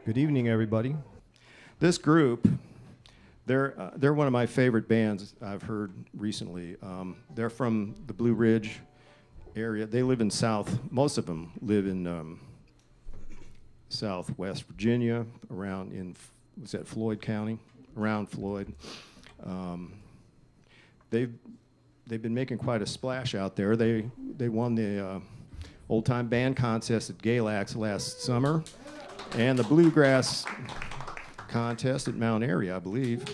Good evening, everybody. This group, they're one of my favorite bands I've heard recently. They're from the Blue Ridge area. They live in most of them live in Southwest Virginia, around in, was that Floyd County? Around Floyd. They've been making quite a splash out there. They won the Old Time Band Contest at Galax last summer, and the Bluegrass Contest at Mount Airy, I believe.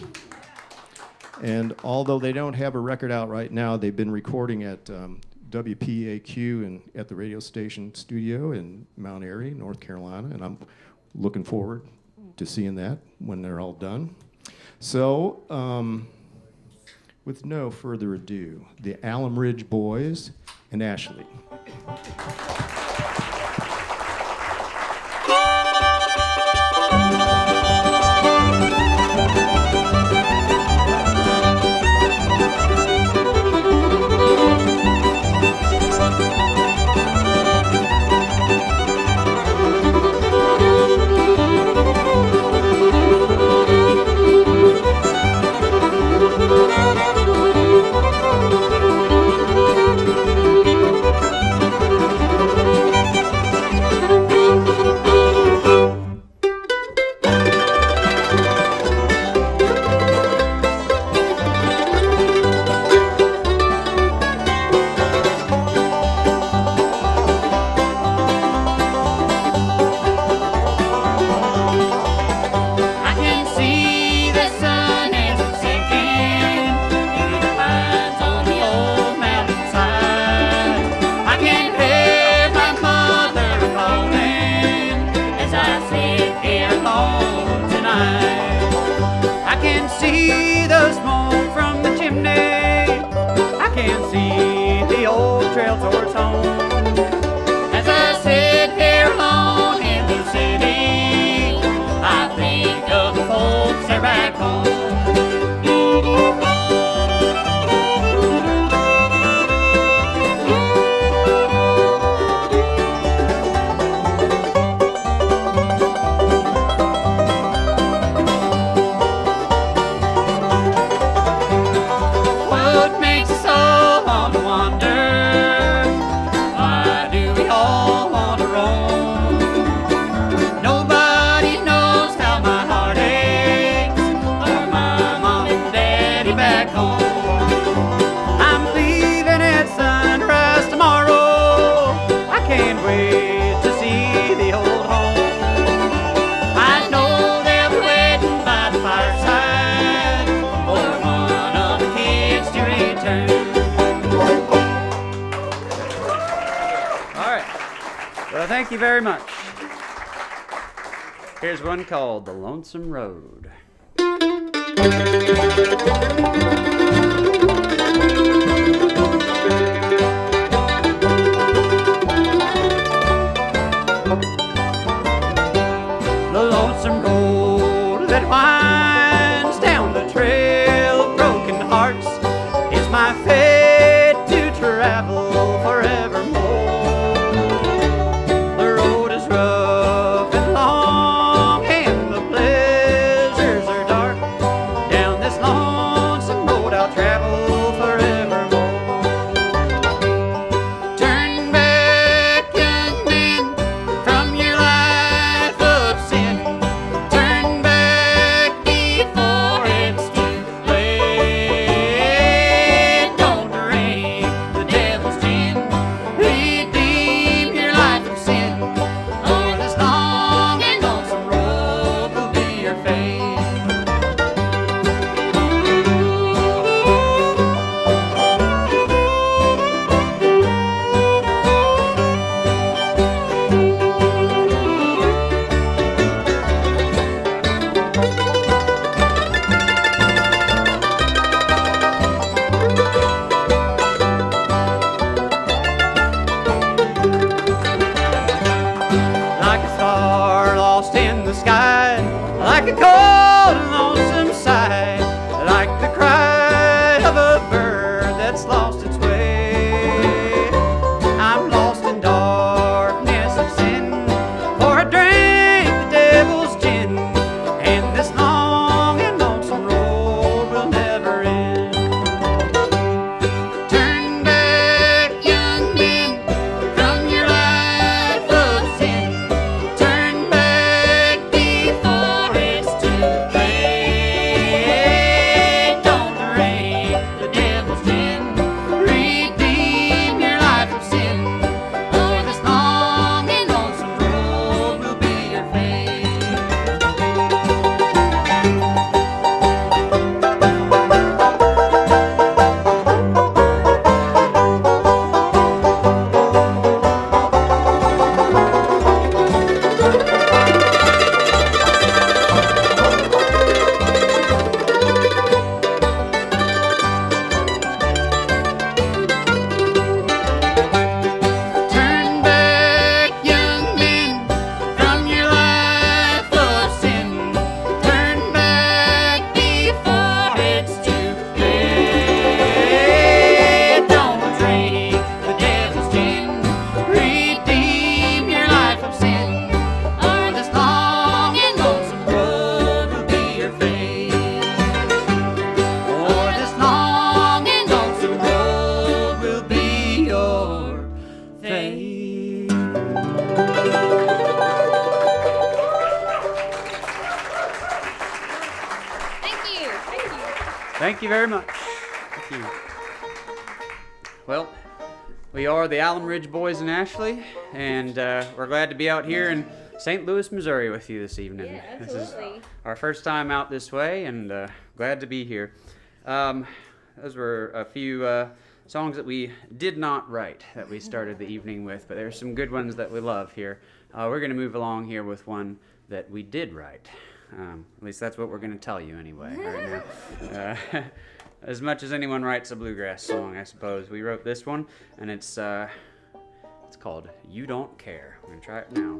And although they don't have a record out right now, they've been recording at WPAQ and at the radio station studio in Mount Airy, North Carolina, and I'm looking forward to seeing that when they're all done. So, with no further ado, the Alum Ridge Boys and Ashlee. Thank you very much. Here's one called The Lonesome Road. The lonesome road that winds down the trail of broken hearts is my fate to travel forevermore. Road Thank you very much. Thank you. Well, we are the Alum Ridge Boys in Ashlee, and we're glad to be out here in St. Louis, Missouri with you this evening. Yeah, absolutely. This is our first time out this way, and glad to be here. Those were a few songs that we did not write that we started the evening with, but there's some good ones that we love here. We're going to move along here with one that we did write. At least that's what we're going to tell you anyway right now. As much as anyone writes a bluegrass song, I suppose. We wrote this one, and it's called You Don't Care. We're going to try it now.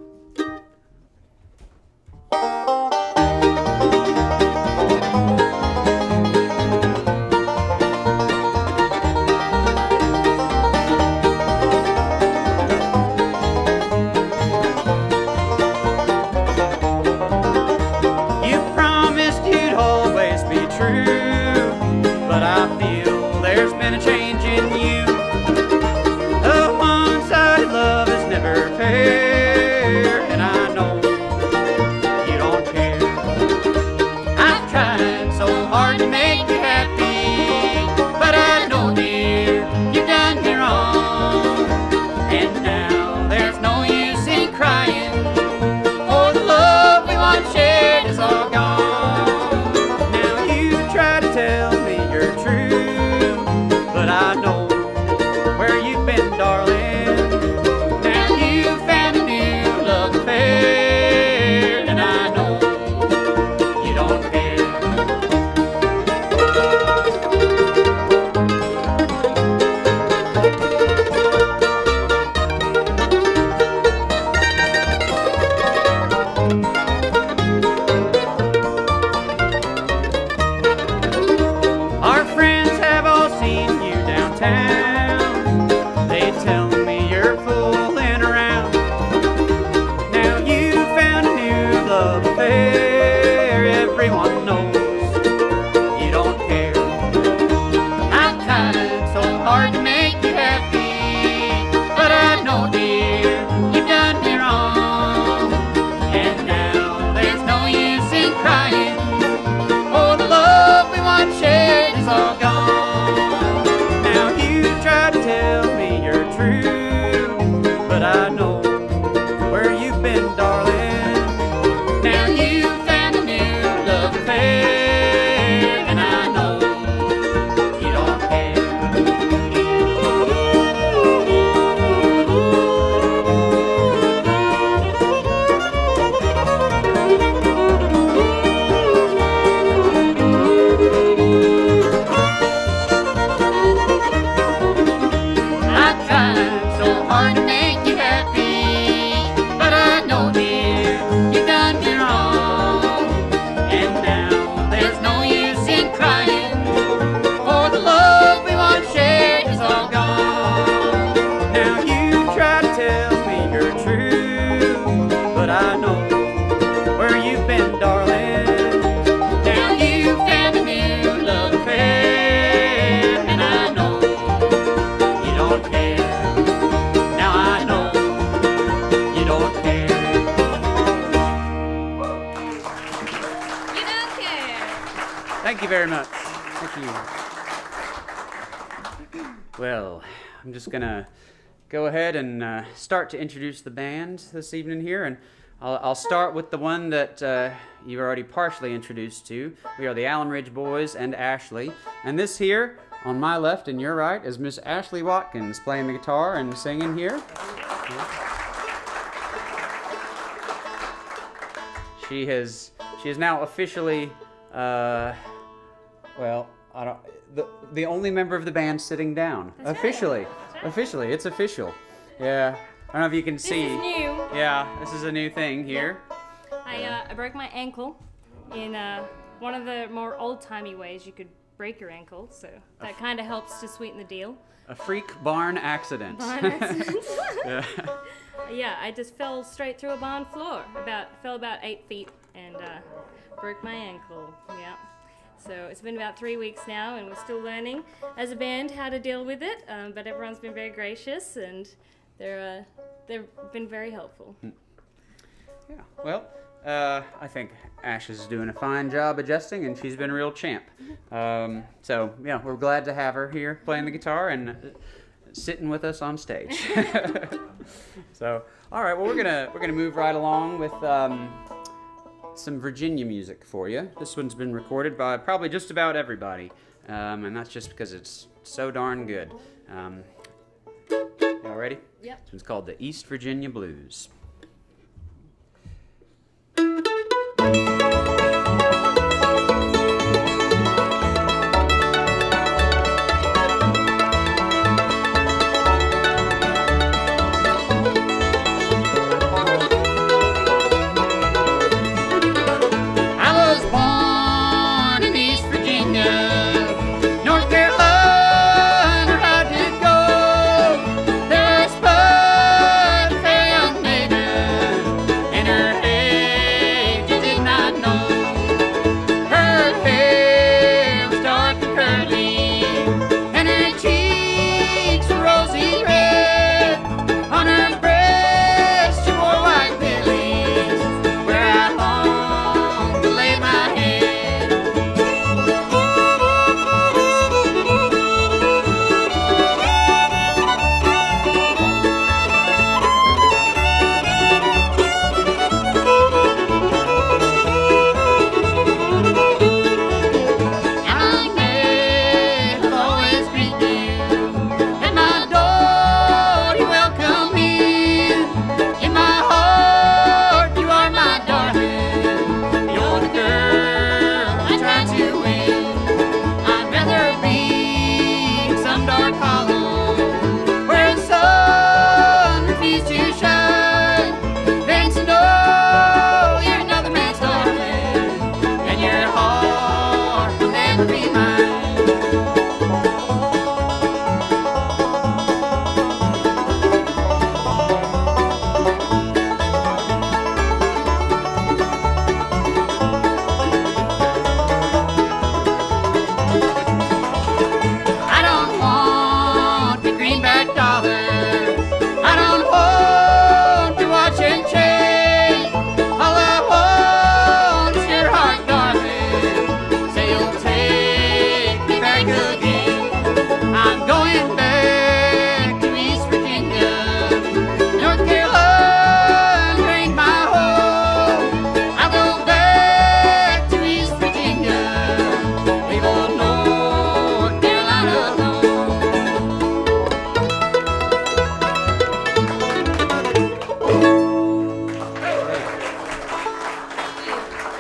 Thank you very much. Thank you. Well, I'm just going to go ahead and start to introduce the band this evening here, and I'll start with the one that you've already partially introduced to. We are the Alum Ridge Boys and Ashlee, and this here, on my left and your right, is Miss Ashlee Watkins playing the guitar and singing here. She is now officially, the only member of the band sitting down. That's officially. Right. Officially, it's official. Yeah. I don't know if you can see. This is new. Yeah, this is a new thing here. I broke my ankle in one of the more old-timey ways you could break your ankle, so that kind of helps to sweeten the deal. A freak barn accident. Barn accident. Yeah. Yeah, I just fell straight through a barn floor. Fell about 8 feet and broke my ankle. Yeah. So it's been about 3 weeks now, and we're still learning as a band how to deal with it. But everyone's been very gracious, and they've been very helpful. Yeah. Well, I think Ash is doing a fine job adjusting, and she's been a real champ. So yeah, we're glad to have her here playing the guitar and sitting with us on stage. So, all right, well we're gonna move right along with some Virginia music for you. This one's been recorded by probably just about everybody, and that's just because it's so darn good. Y'all ready? Yep. It's called the East Virginia Blues.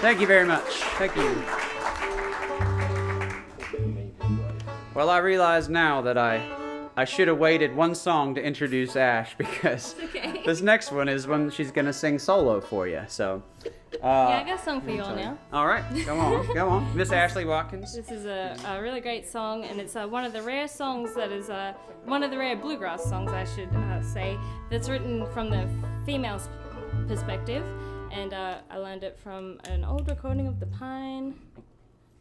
Thank you very much. Thank you. Well, I realize now that I should have waited one song to introduce Ash, because Okay. this next one is one she's going to sing solo for you. So, Yeah, I got a song for you all now. all right, go on. Miss Ashlee Watkins. This is a really great song, and it's one of the rare songs that is one of the rare bluegrass songs, I should say, that's written from the female's perspective. And I learned it from an old recording of the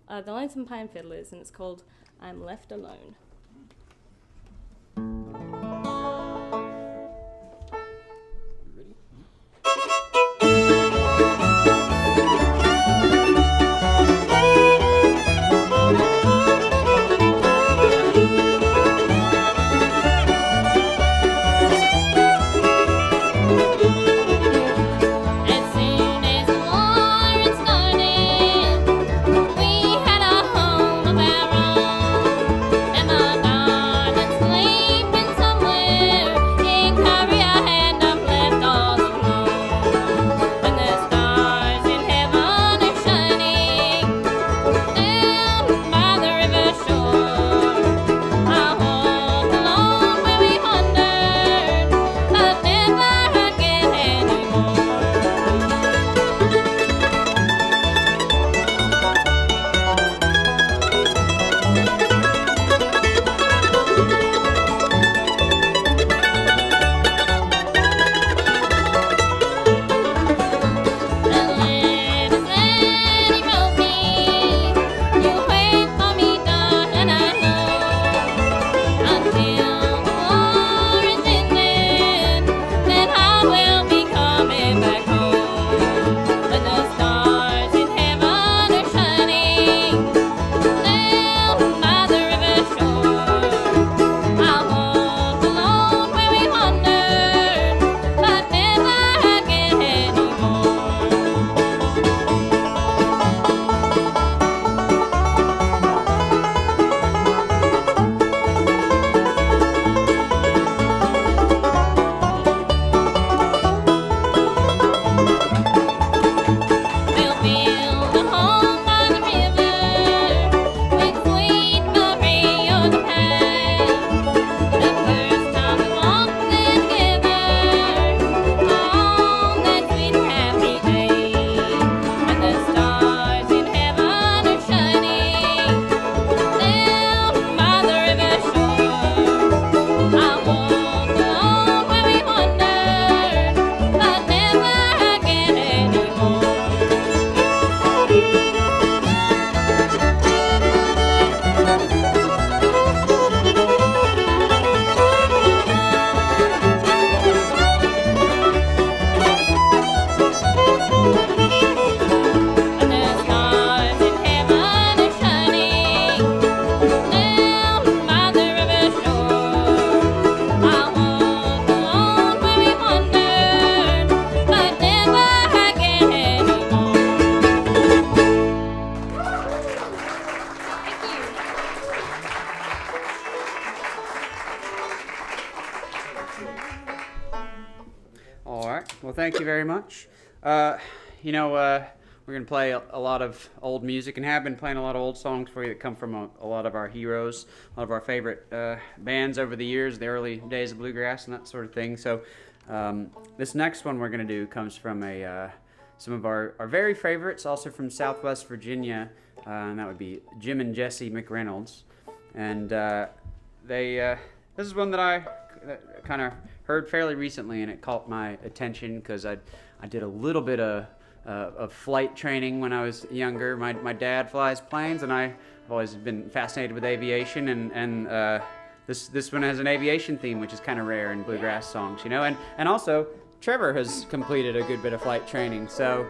Lonesome Pine Fiddlers, and it's called I'm Left Alone. And All right. Well, thank you very much. You know, we're going to play a lot of old music and have been playing a lot of old songs for you that come from a lot of our heroes, a lot of our favorite bands over the years, the early days of bluegrass and that sort of thing. So this next one we're going to do comes from some of our very favorites, also from Southwest Virginia, and that would be Jim and Jesse McReynolds. And this is one that I kind of heard fairly recently, and it caught my attention because I did a little bit of flight training when I was younger. My dad flies planes, and I've always been fascinated with aviation, and this one has an aviation theme, which is kind of rare in bluegrass songs, you know. And also, Trevor has completed a good bit of flight training, so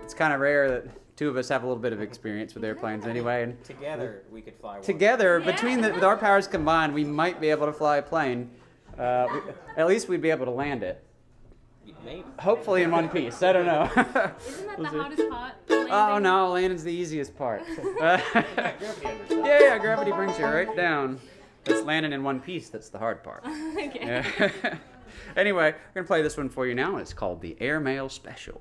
it's kind of rare that two of us have a little bit of experience with airplanes anyway. And together, we could fly one. Together, with our powers combined, we might be able to fly a plane. At least we'd be able to land it. Maybe. Hopefully in one piece. I don't know. Isn't that the hardest part? Oh no, landing's the easiest part. Gravity brings you right down. It's landing in one piece that's the hard part. Okay. Yeah. Anyway, we're going to play this one for you now, and it's called the Maale Special.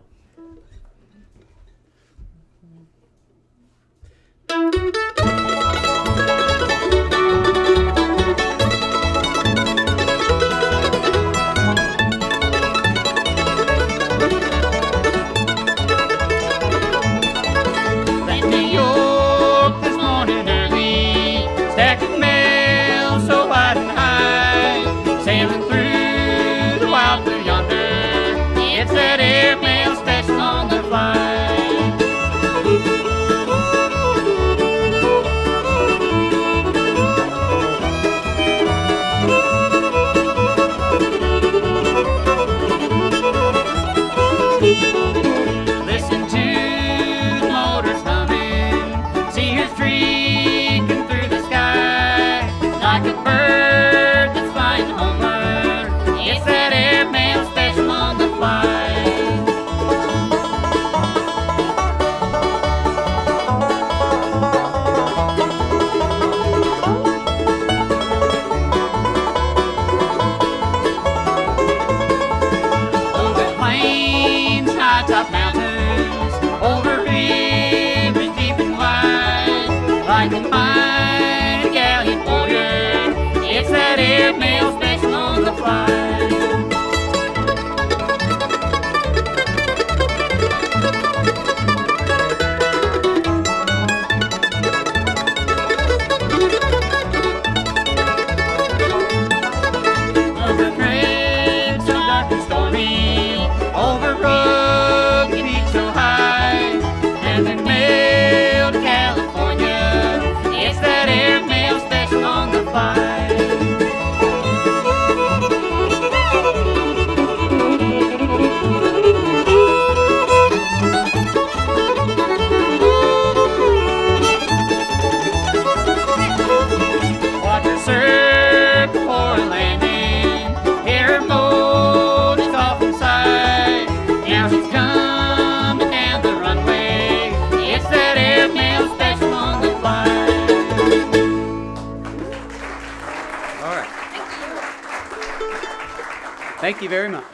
Thank you very much. All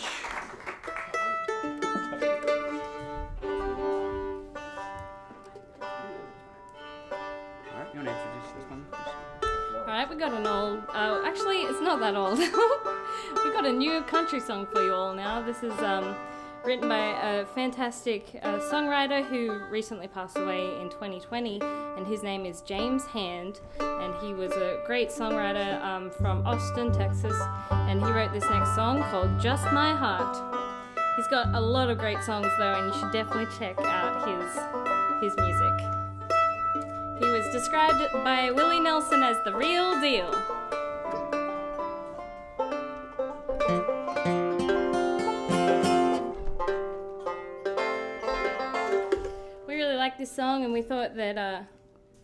right, you want to introduce this one? All right, we got an old. Actually, it's not that old. We got a new country song for you all now. This is written by a fantastic songwriter who recently passed away in 2020, and his name is James Hand, and he was a great songwriter from Austin, Texas, and he wrote this next song called Just My Heart. He's got a lot of great songs though, and you should definitely check out his music. He was described by Willie Nelson as the real deal. This song, and we thought that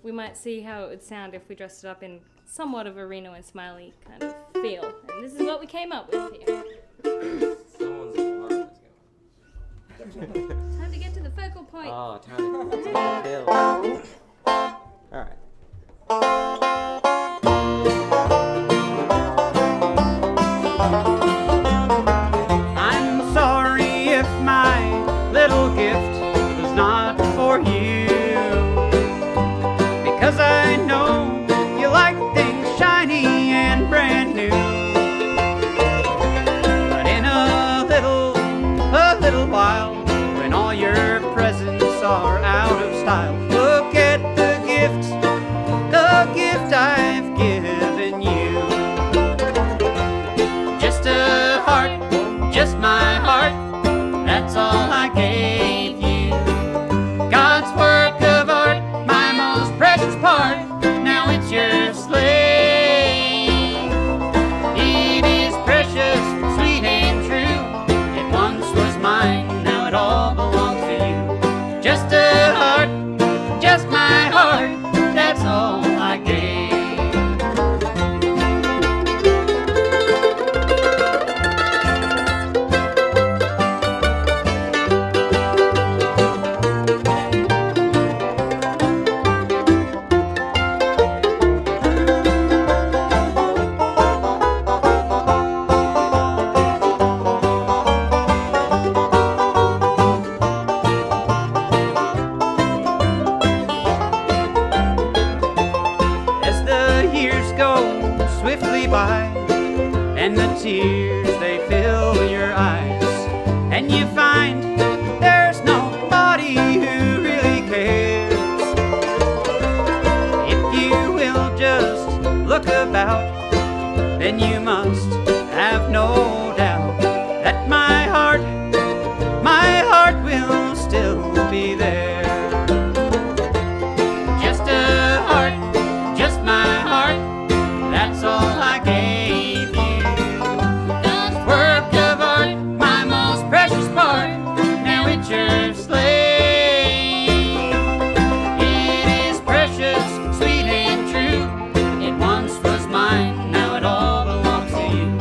we might see how it would sound if we dressed it up in somewhat of a Reno and Smiley kind of feel, and this is what we came up with here. Someone's alarm is going. Time to get to the focal point. Oh, time to get the bill. All right. tears, they fill your eyes, and you find there's nobody who really cares. If you will just look about, then you must have no doubt that my heart will still be there. Just a heart, just my heart, that's all I gave you. God's work of art, my most precious part, now it's your slave. It is precious, sweet and true, it once was mine, now it all belongs to you.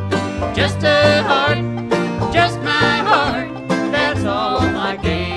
Just a heart, just my heart, that's all I gave.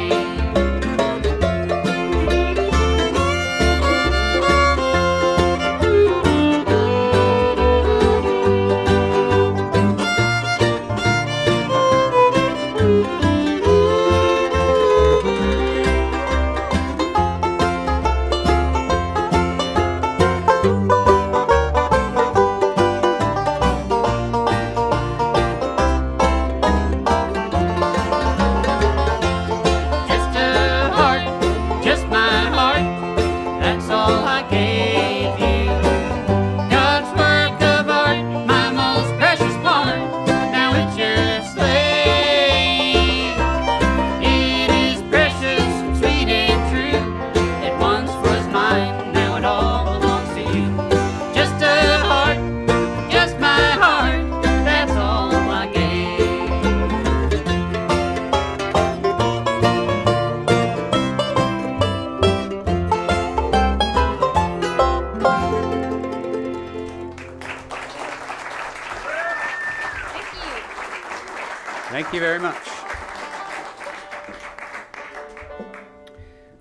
Thank you very much.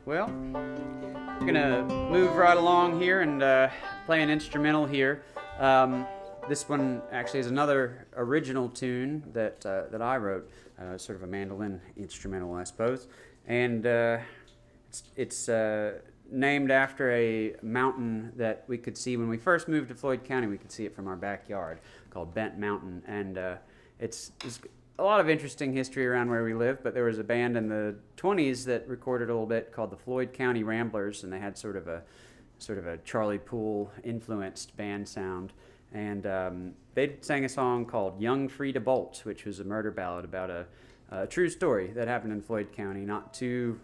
Well, we're going to move right along here and play an instrumental here. This one actually is another original tune that I wrote, sort of a mandolin instrumental, I suppose. And it's named after a mountain that we could see when we first moved to Floyd County. We could see it from our backyard, called Bent Mountain. And it's a lot of interesting history around where we live, but there was a band in the 20s that recorded a little bit called the Floyd County Ramblers, and they had sort of a Charlie Poole influenced band sound. And they sang a song called Young Free to Bolt, which was a murder ballad about a true story that happened in Floyd County not too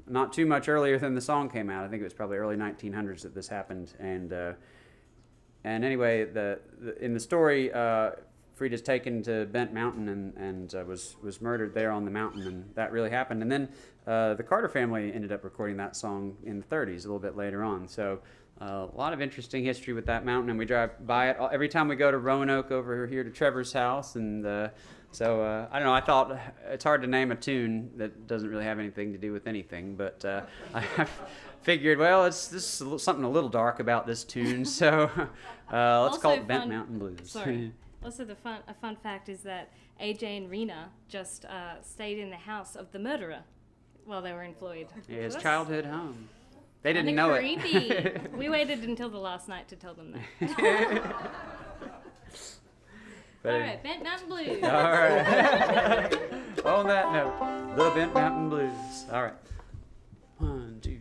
much earlier than the song came out. I think it was probably early 1900s that this happened. And anyway, in the story, Frida's taken to Bent Mountain and was murdered there on the mountain, and that really happened. And then the Carter family ended up recording that song in the 30s, a little bit later on. So a lot of interesting history with that mountain, and we drive by it every time we go to Roanoke over here to Trevor's house. And so I don't know, I thought it's hard to name a tune that doesn't really have anything to do with anything, but I figured, well, this is something a little dark about this tune, so let's call it Bent Mountain Blues. Sorry. Also, a fun fact is that AJ and Rina just stayed in the house of the murderer while they were in Floyd. Yeah, his childhood home. They didn't know creepy. it. We waited until the last night to tell them that. All right, Bent Mountain Blues. All right. On that note, the Bent Mountain Blues. All right. 1, 2.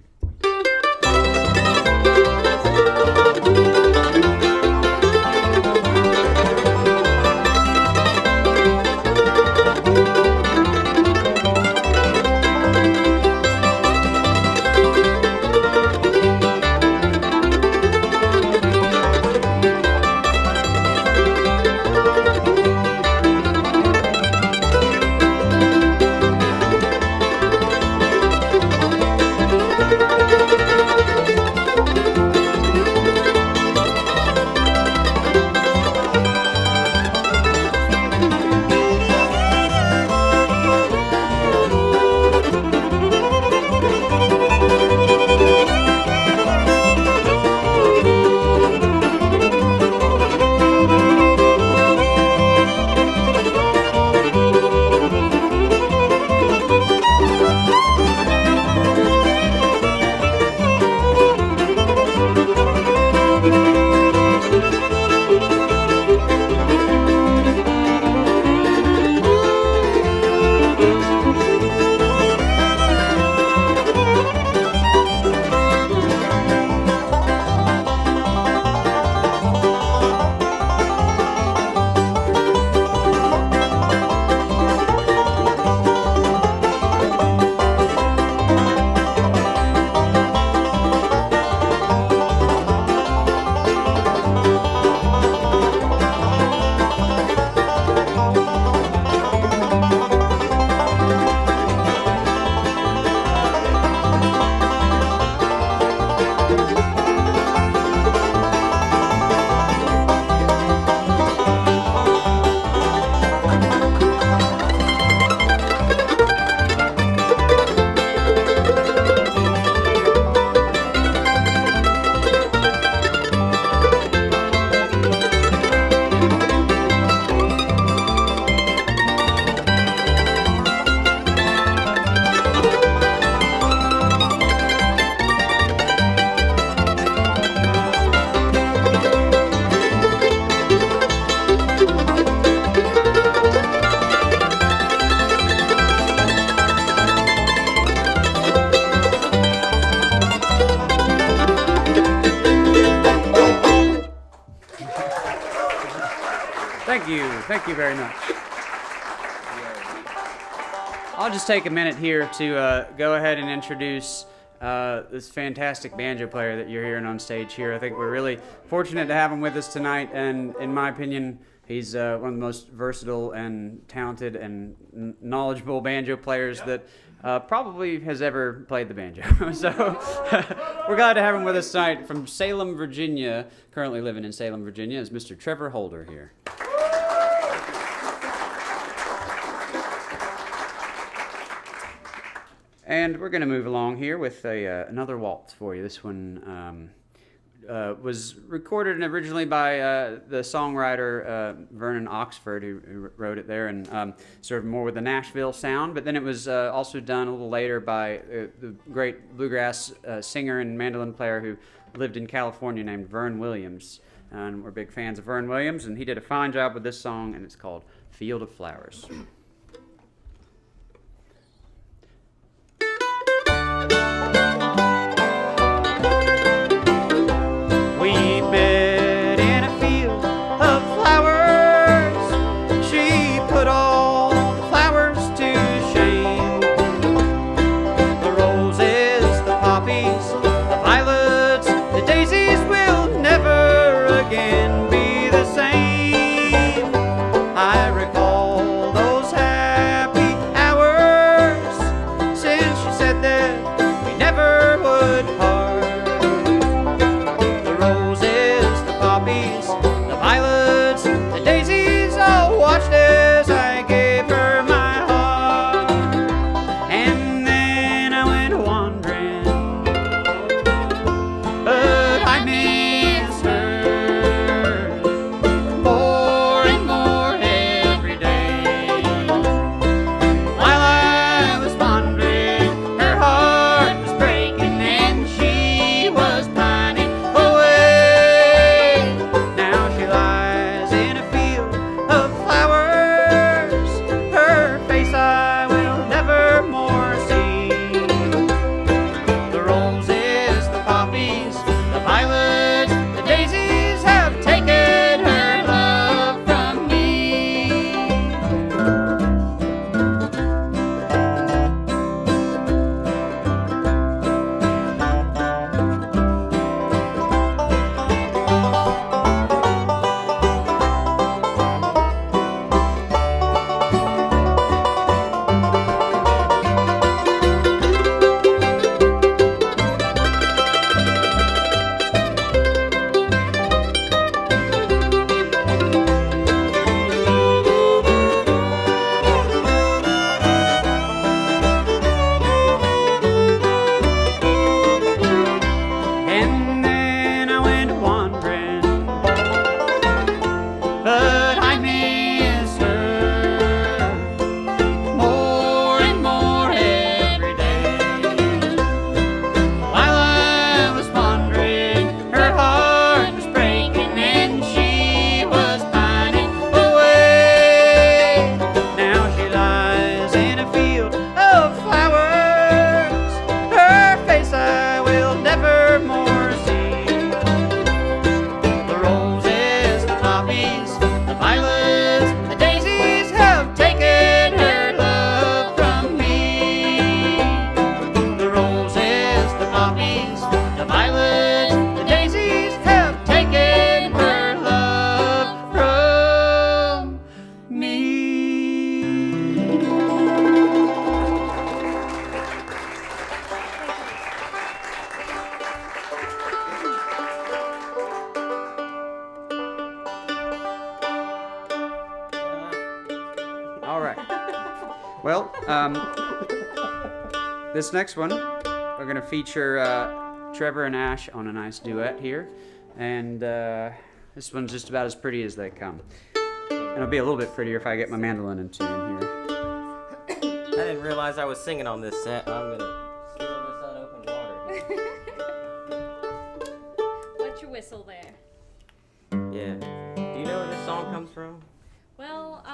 Thank you very much. I'll just take a minute here to go ahead and introduce this fantastic banjo player that you're hearing on stage here. I think we're really fortunate to have him with us tonight, and in my opinion, he's one of the most versatile and talented and knowledgeable banjo players that probably has ever played the banjo. So we're glad to have him with us tonight from Salem, Virginia. Currently living in Salem, Virginia is Mr. Trevor Holder here. And we're going to move along here with another waltz for you. This one was recorded originally by the songwriter Vernon Oxford, who wrote it there, and sort of more with the Nashville sound. But then it was also done a little later by the great bluegrass singer and mandolin player who lived in California named Vern Williams. And we're big fans of Vern Williams, and he did a fine job with this song, and it's called Field of Flowers. Well, this next one, we're going to feature Trevor and Ash on a nice duet here. And this one's just about as pretty as they come. And it'll be a little bit prettier if I get my mandolin in tune here. I didn't realize I was singing on this set. I'm going to spill this unopened water. What's your whistle there? Yeah. Do you know where this song comes from? Well,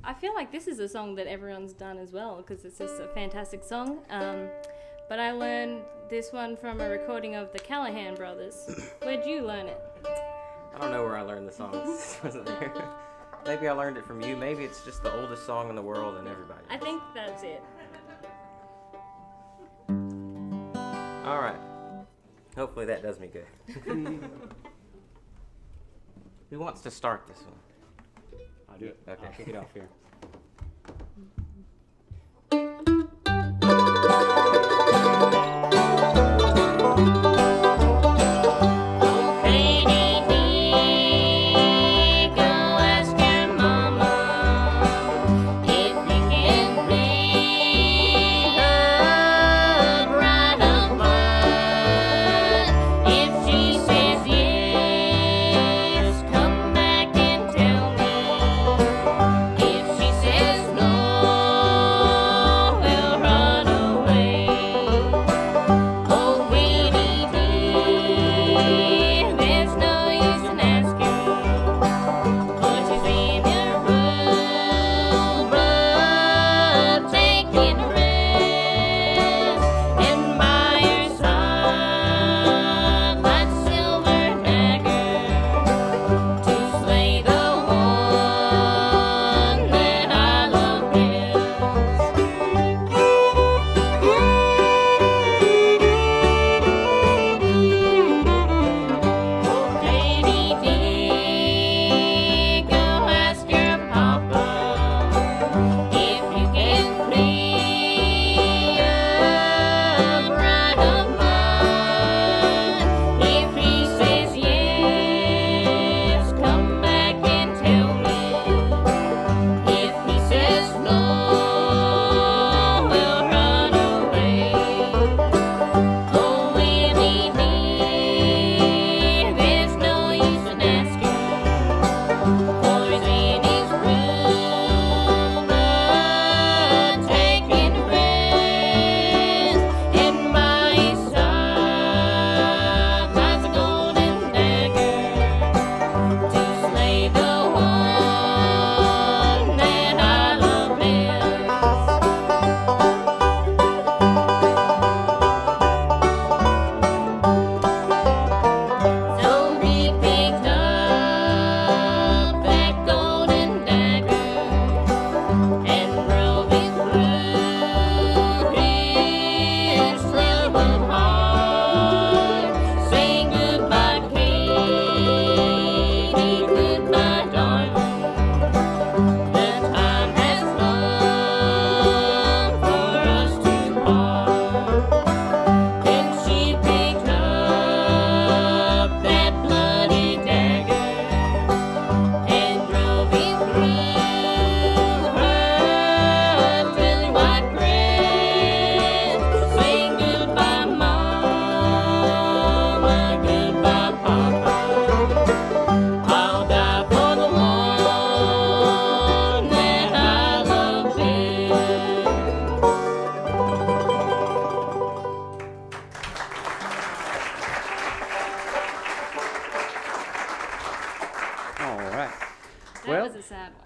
I feel like this is a song that everyone's done as well because it's just a fantastic song. But I learned this one from a recording of the Callahan Brothers. Where'd you learn it? I don't know where I learned the song. It wasn't there. Maybe I learned it from you. Maybe it's just the oldest song in the world and everybody. I think that's it. All right. Hopefully that does me good. Who wants to start this one? I'll do it. Okay. I'll kick it off here.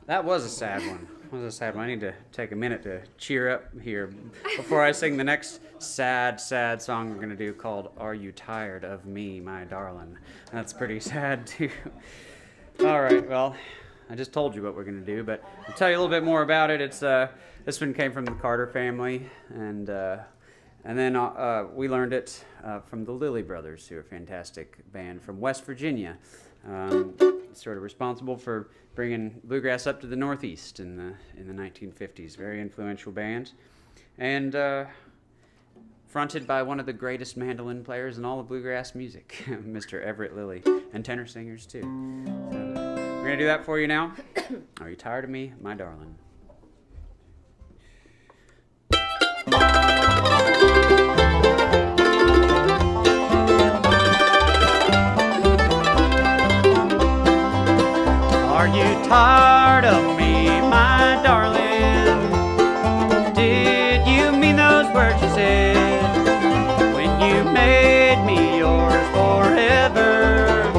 That was a sad one. That was a sad one. I need to take a minute to cheer up here before I sing the next sad, sad song we're going to do called Are You Tired of Me, My Darling? That's pretty sad, too. All right, well, I just told you what we're going to do, but I'll tell you a little bit more about it. It's this one came from the Carter family, and then we learned it from the Lilly Brothers, who are a fantastic band from West Virginia. Sort of responsible for bringing bluegrass up to the Northeast in the 1950s. Very influential band, and fronted by one of the greatest mandolin players in all of bluegrass music, Mr. Everett Lilly, and tenor singers too. So we're gonna do that for you now. Are you tired of me, my darling? Are you tired of me, my darling? Did you mean those words you said when you made me yours forever?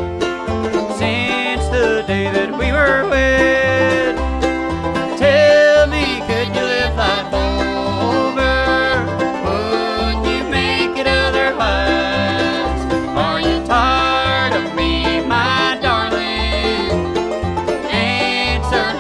Since the day that we were wed, tell me, could you live life over? Would you make it otherwise? Are you tired of me, my darling? Answer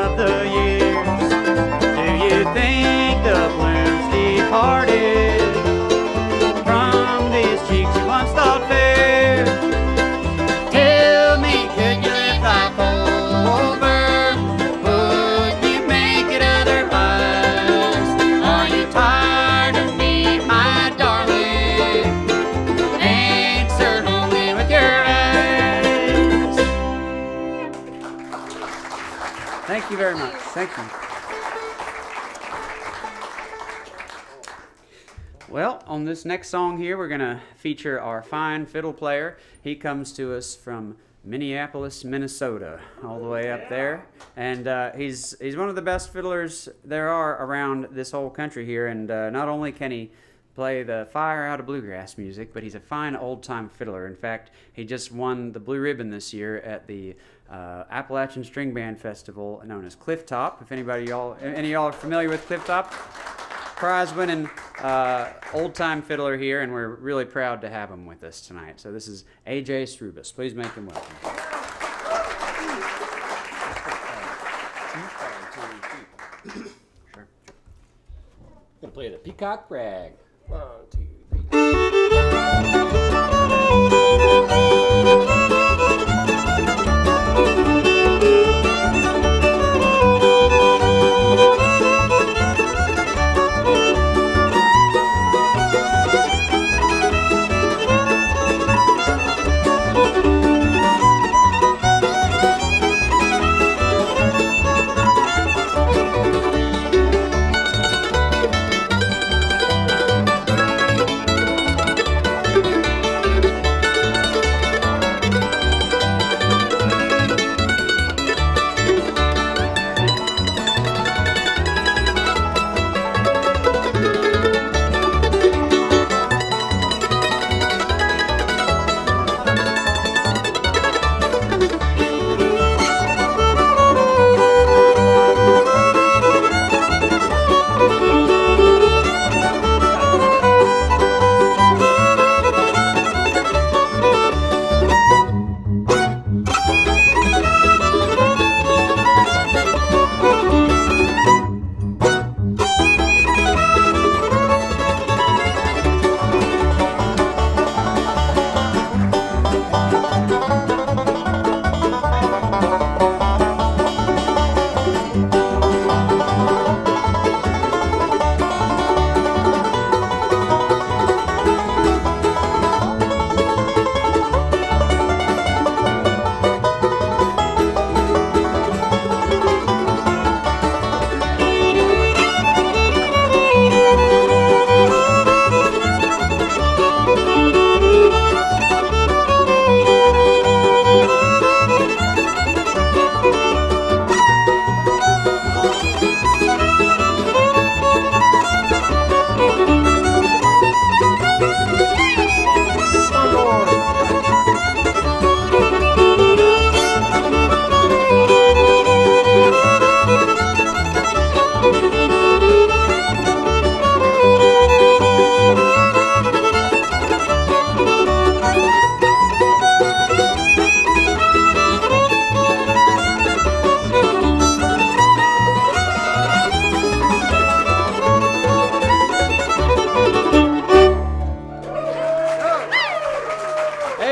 of the years. Do you think the blues departed from these cheeks you once thought fair? Tell me, could you lift life over? Would you make it otherwise? Are you tired of me, my darling? Answer only with your eyes. Thank you very much. Thank you. Well, on this next song here, we're going to feature our fine fiddle player. He comes to us from Minneapolis, Minnesota, all the way up there. And he's one of the best fiddlers there are around this whole country here. And not only can he play the fire out of bluegrass music, but he's a fine old-time fiddler. In fact, he just won the Blue Ribbon this year at the Appalachian String Band Festival known as Cliff Top. If any of y'all are familiar with Cliff Top, prize-winning old-time fiddler here, and we're really proud to have him with us tonight. So this is AJ Srubas. Please make him welcome. Sure. I'm gonna play the Peacock Brag. 1, 2,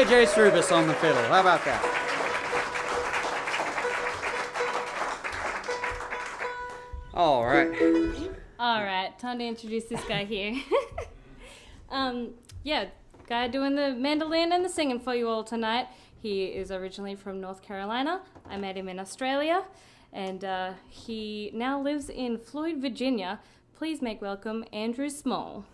AJ Srubas on the fiddle. How about that? All right. All right, time to introduce this guy here. Yeah, guy doing the mandolin and the singing for you all tonight. He is originally from North Carolina. I met him in Australia, and he now lives in Floyd, Virginia. Please make welcome Andrew Small.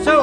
So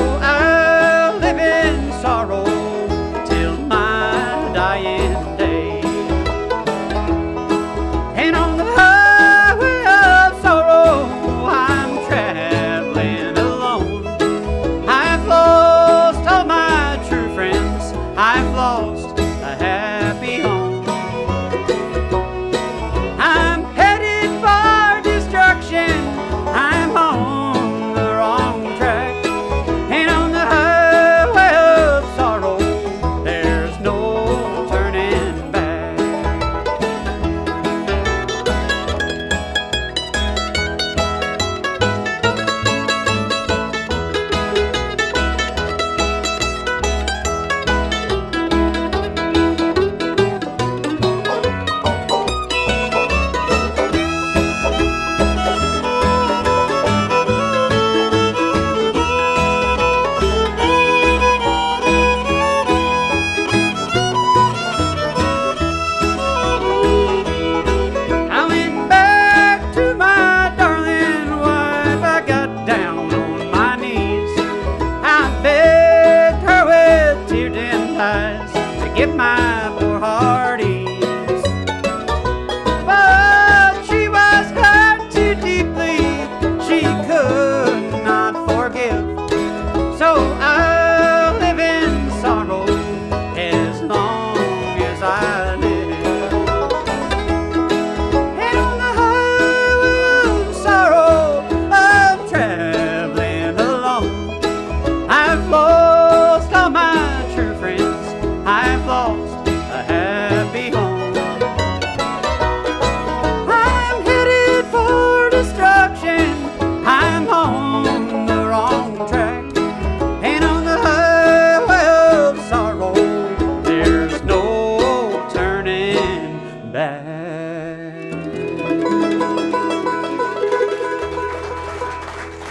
back.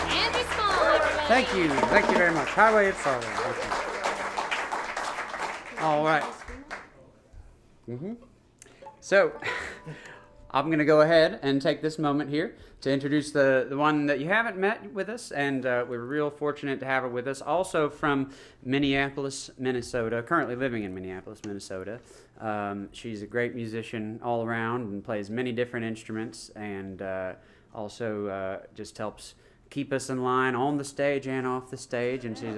Andrew Small, everybody. Thank you very much. Highway of Sorrow. All right. So, I'm going to go ahead and take this moment here to introduce the one that you haven't met with us, and we're real fortunate to have her with us. Also from Minneapolis, Minnesota, currently living in Minneapolis, Minnesota. She's a great musician all around and plays many different instruments, and also just helps keep us in line on the stage and off the stage. And she's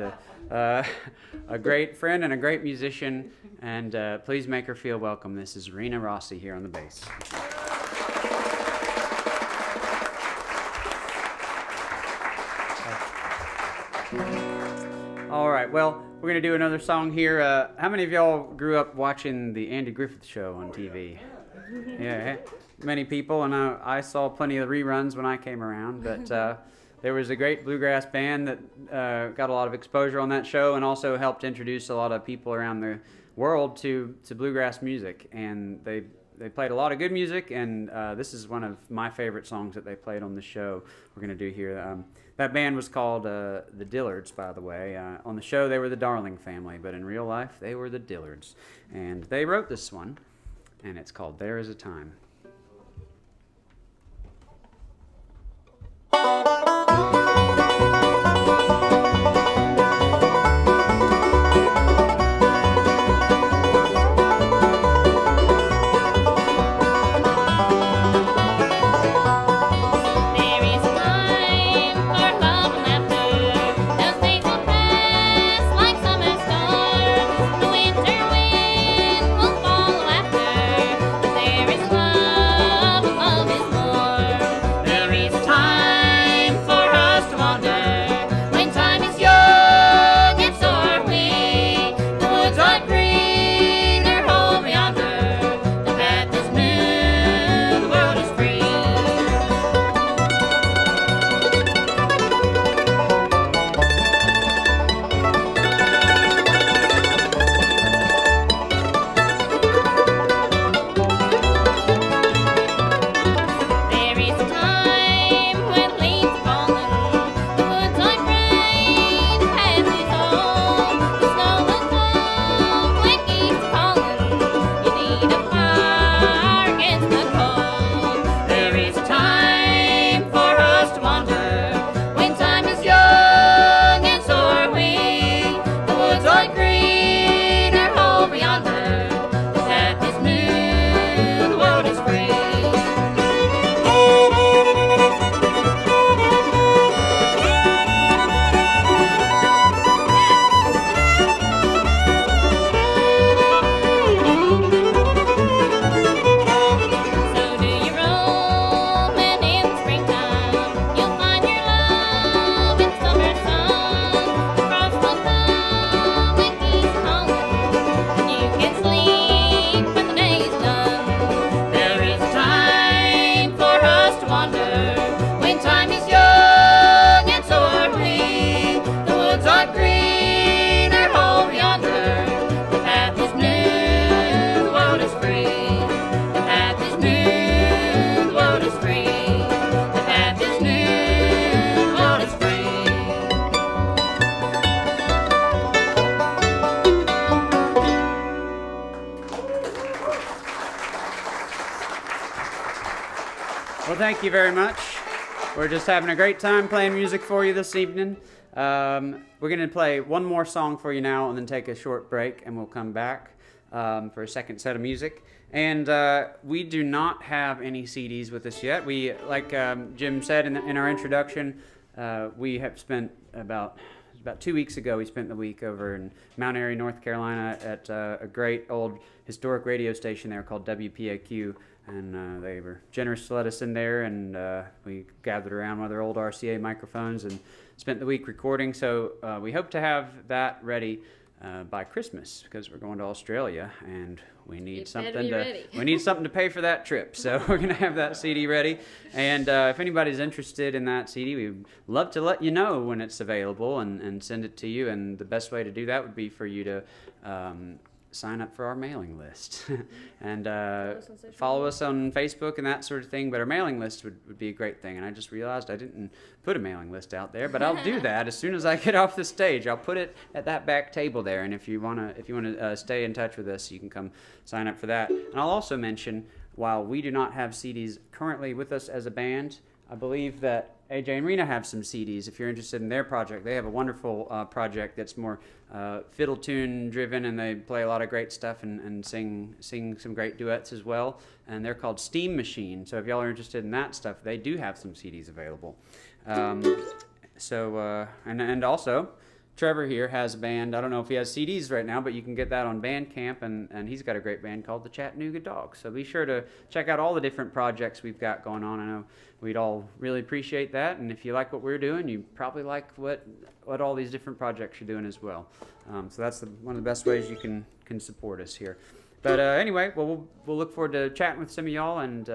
a great friend and a great musician. And please make her feel welcome. This is Rina Rossi here on the bass. All right, well, we're going to do another song here. How many of y'all grew up watching the Andy Griffith Show on TV? Yeah, many people, and I saw plenty of reruns when I came around, but there was a great bluegrass band that got a lot of exposure on that show and also helped introduce a lot of people around the world to bluegrass music, and they played a lot of good music, and this is one of my favorite songs that they played on the show we're going to do here. That band was called the Dillards, by the way. On the show, they were the Darling Family, but in real life, they were the Dillards. And they wrote this one, and it's called There Is a Time. Thank you very much. We're just having a great time playing music for you this evening. We're going to play one more song for you now and then take a short break, and we'll come back for a second set of music. And we do not have any CDs with us yet. We, like Jim said in our introduction, we have spent about 2 weeks ago, we spent the week over in Mount Airy, North Carolina at a great old historic radio station there called WPAQ. And they were generous to let us in there, and we gathered around with our old RCA microphones and spent the week recording. So we hope to have that ready by Christmas, because we're going to Australia and we need something to pay for that trip. So we're going to have that CD ready. And if anybody's interested in that CD, we'd love to let you know when it's available and send it to you. And the best way to do that would be for you to sign up for our mailing list and us on social follow us on Facebook and that sort of thing. But our mailing list would be a great thing. And I just realized I didn't put a mailing list out there, but I'll do that as soon as I get off the stage. I'll put it at that back table there. And if you wanna stay in touch with us, you can come sign up for that. And I'll also mention, while we do not have CDs currently with us as a band, I believe that AJ and Rina have some CDs. If you're interested in their project, they have a wonderful project that's more fiddle tune driven, and they play a lot of great stuff and sing some great duets as well. And they're called Steam Machine. So if y'all are interested in that stuff, they do have some CDs available. And also, Trevor here has a band. I don't know if he has CDs right now, but you can get that on Bandcamp, and he's got a great band called the Chattanooga Dogs. So be sure to check out all the different projects we've got going on. I know we'd all really appreciate that, and if you like what we're doing, you probably like what all these different projects are doing as well. So that's one of the best ways you can support us here. But anyway, we'll look forward to chatting with some of y'all, and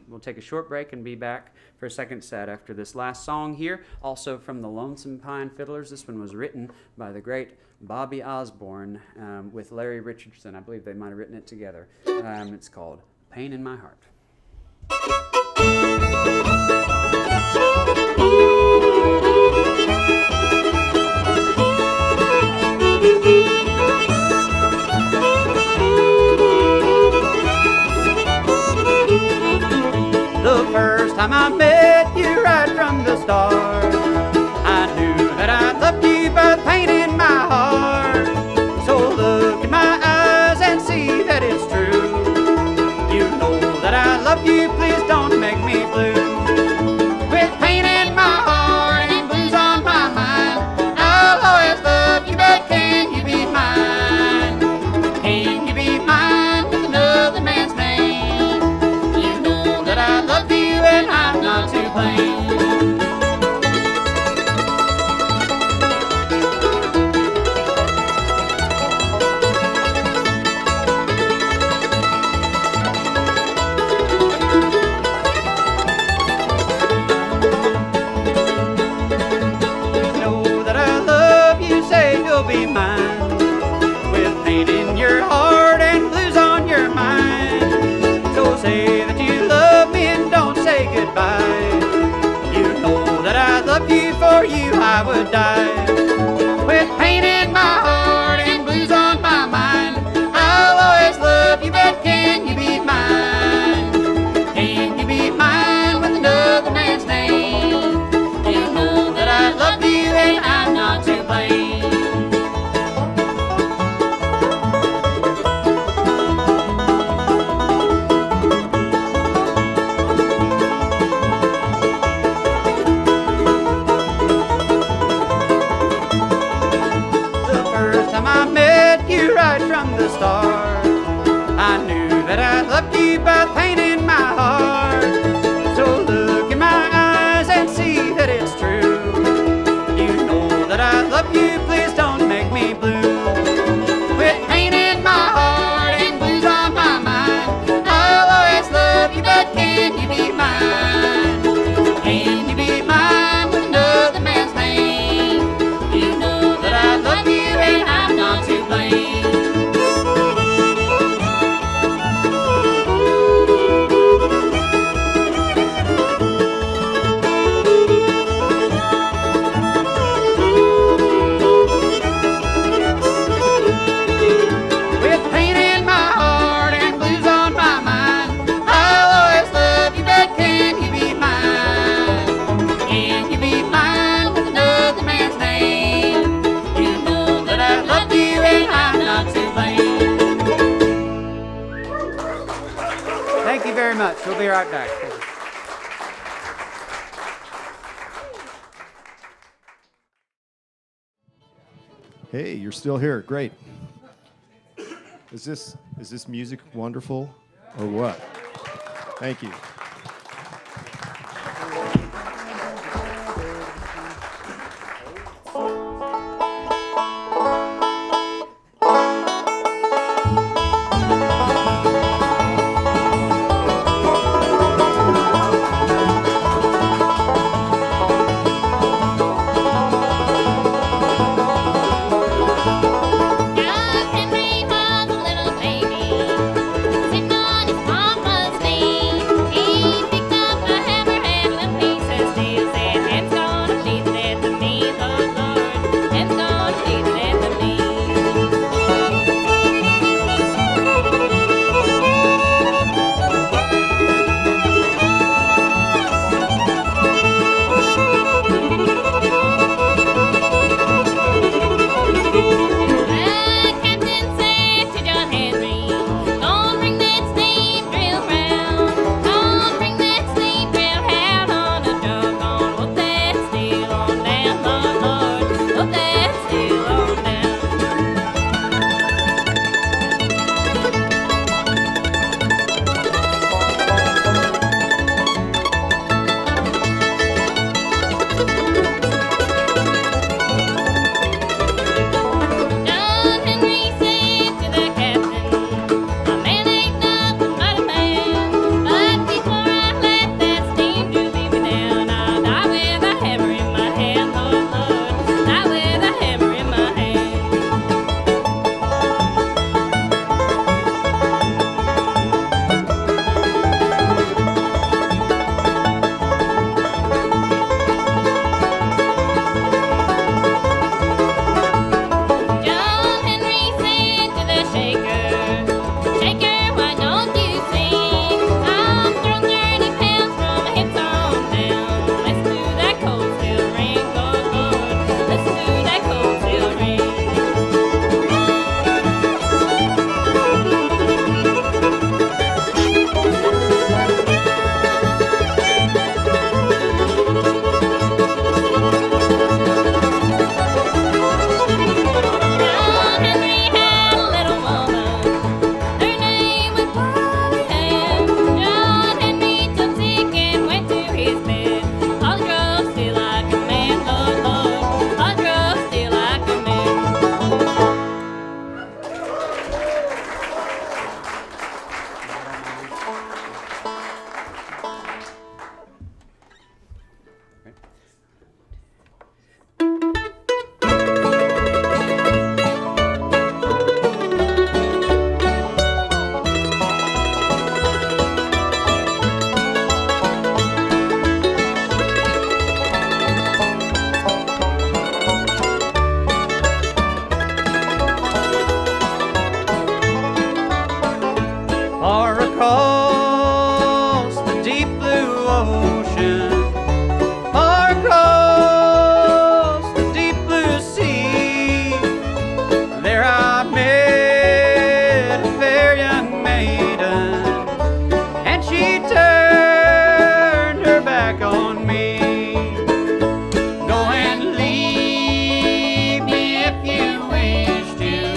we'll take a short break and be back for a second set after this last song here, also from the Lonesome Pine Fiddlers. This one was written by the great Bobby Osborne with Larry Richardson. I believe they might have written it together. It's called Pain in My Heart. The first time I met you right from the start, I knew that I loved you, but pain in my heart. So look in my eyes and see that it's true. You know that I love you, please don't make me blue. With pain in my heart and blues on my mind, I'll always love you, but can you be mine? Can you be mine with another man's name? You know that I love you and I'm not to blame. Be mine, with pain in your heart and blues on your mind. So say that you love me and don't say goodbye. You know that I love you, for you I would die. With pain in my heart and blues on my mind, I'll always love you, but can you be mine? Can you be mine with another man's name? You know that I love you and I'm not to blame. Right from the start, I knew that I loved you, but pain in my heart. So look in my eyes and see that it's true. You know that I love you, please don't make me blue. With pain in my heart and blues on my mind, I'll always love you, but can you be mine? Can you be mine with another man's name? You know that I love you and I'm not to blame. Thank you very much. We'll be right back. Hey, you're still here. Great. Is this music wonderful or what? Thank you. I can remember the little ocean, far across the deep blue sea. There I met a fair young maiden, and she turned her back on me. Go and leave me if you wish to.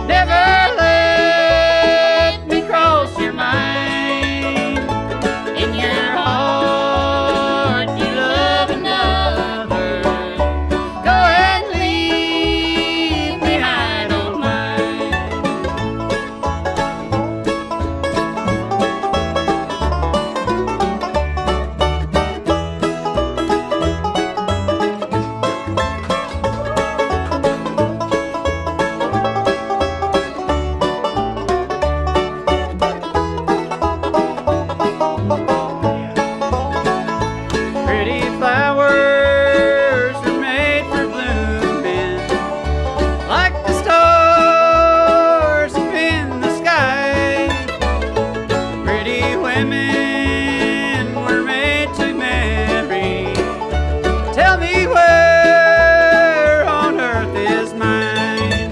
Never let me cross your mind. In your heart you love another. Go and leave me, I don't mind. Pretty flowers were made for blooming, like the stars up in the sky. Pretty women were made to marry. Tell me where on earth is mine?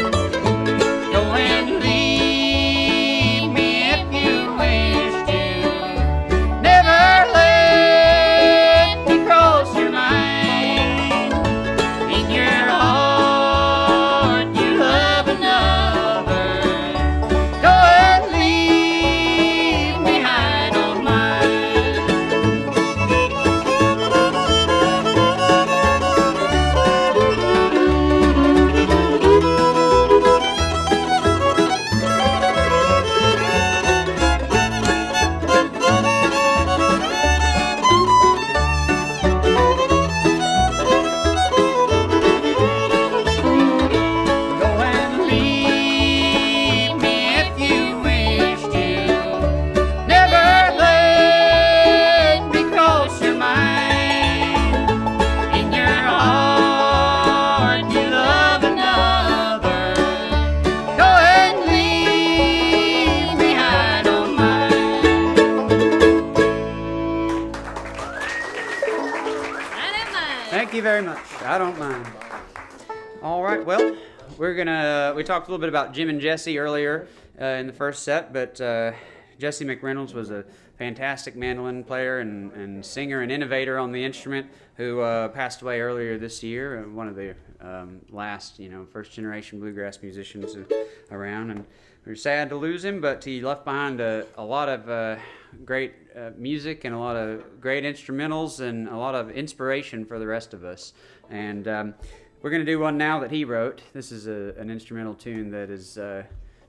Go and leave me if you wish to. Never let me cross your mind. In your heart you love another. Go and leave me, I don't mind. Go and leave me if you wish to. Never let me cross your mind. In your heart you love another. Go and leave me, I don't mind. I don't mind. Thank you very much. I don't mind. All right, well, we talked a little bit about Jim and Jesse earlier in the first set, but Jesse McReynolds was a fantastic mandolin player and singer and innovator on the instrument who passed away earlier this year, one of the last, first generation bluegrass musicians around, and we're sad to lose him, but he left behind a lot of great music and a lot of great instrumentals and a lot of inspiration for the rest of us. And we're going to do one now that he wrote. This is an instrumental tune that is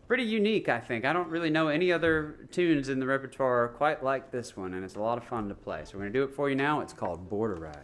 pretty unique, I think. I don't really know any other tunes in the repertoire quite like this one, and it's a lot of fun to play. So we're going to do it for you now. It's called Border Ride.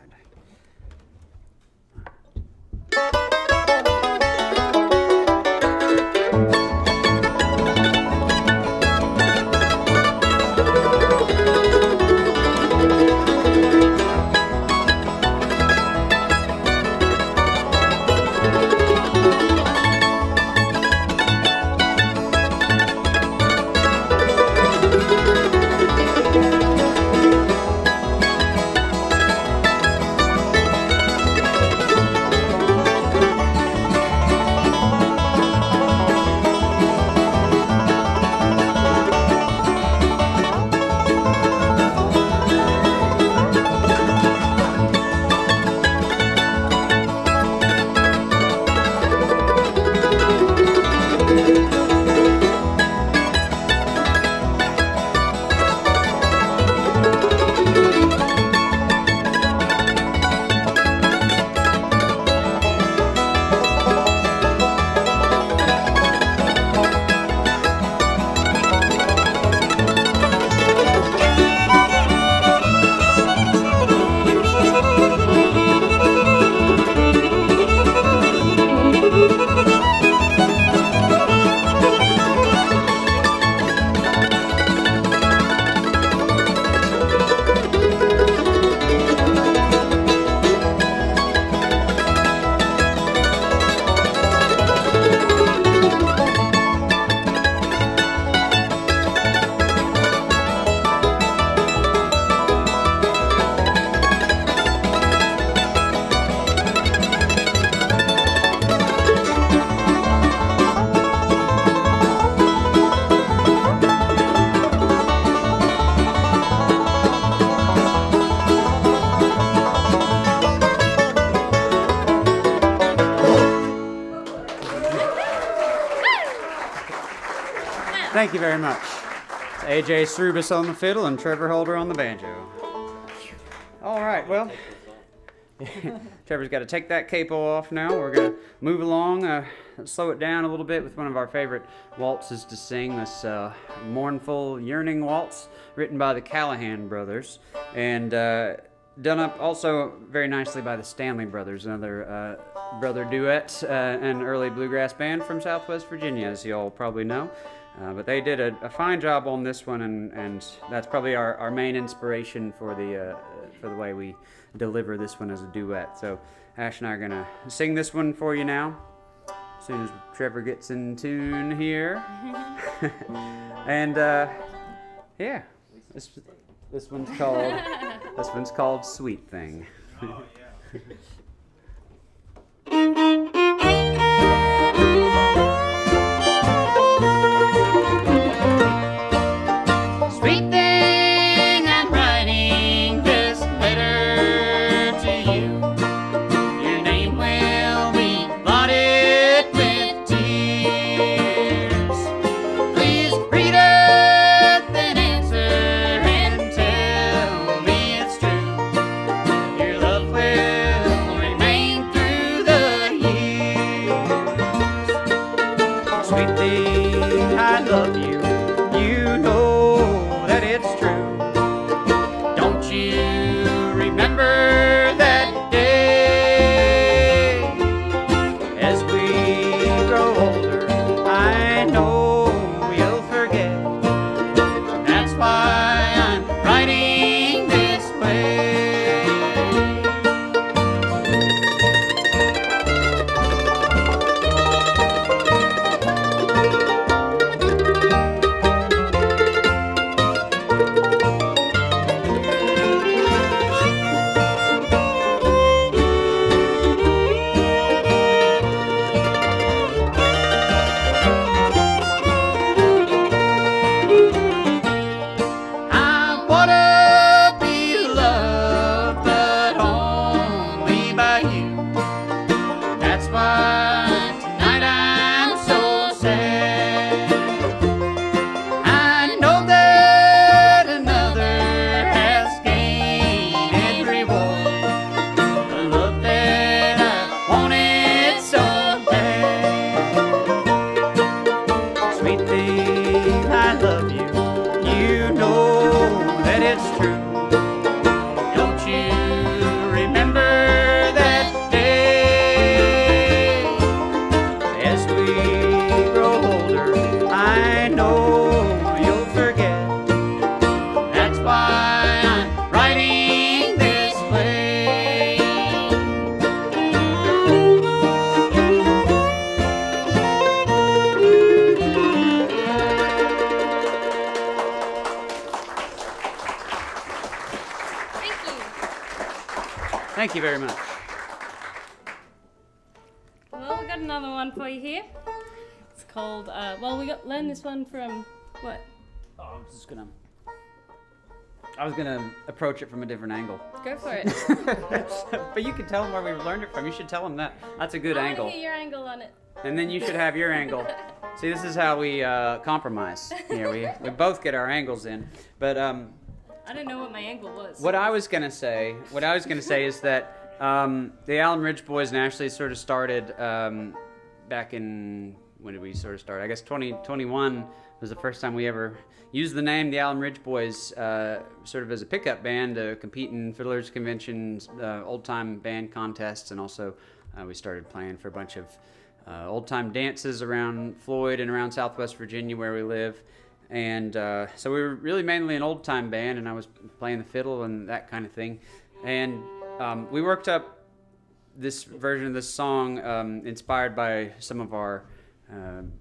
Thank you very much. It's AJ Srubas on the fiddle and Trevor Holder on the banjo. All right, well, Trevor's got to take that capo off now. We're going to move along, slow it down a little bit with one of our favorite waltzes to sing, this mournful, yearning waltz written by the Callahan brothers and done up also very nicely by the Stanley brothers, another brother duet, an early bluegrass band from Southwest Virginia, as you all probably know. But they did a fine job on this one, and that's probably our main inspiration for the way we deliver this one as a duet. So Ash and I are going to sing this one for you now, as soon as Trevor gets in tune here. And yeah, this one's called Sweet Thing. Oh, yeah. Sweet thing, I'm writing this letter to you. Your name will be blotted with tears. Please read it, then answer and tell me it's true. Your love will remain through the years. Sweet thing, I love you. You know that it's true. Don't you remember that day? As we grow older, I know you'll forget. That's why I'm writing this way. I wanna be loved, but only by you. That's why tonight I'm so sad. I know that another has gained reward, the love that I wanted so bad. Sweet thing, I love you. You know that it's true. Don't you remember that day? As we grow older, I know you'll forget. That's why I'm writing this way. Thank you. Thank you very much. Well, we got another one for you here. It's called, learned this one from, what? Oh, I was gonna approach it from a different angle. Go for it. But you can tell them where we learned it from. You should tell them that. That's a good I angle. want to hear your angle on it. And then you should have your angle. See, this is how we compromise. Here, we both get our angles in. But I don't know what my angle was. what I was gonna say is that the Alum Ridge Boys and Ashlee sort of started back in, when did we sort of start? I guess 2021 was the first time we ever used the name the Alum Ridge Boys sort of as a pickup band to compete in Fiddlers Conventions, old-time band contests, and also we started playing for a bunch of old-time dances around Floyd and around Southwest Virginia where we live. And so we were really mainly an old-time band, and I was playing the fiddle and that kind of thing. And we worked up this version of this song inspired by some of our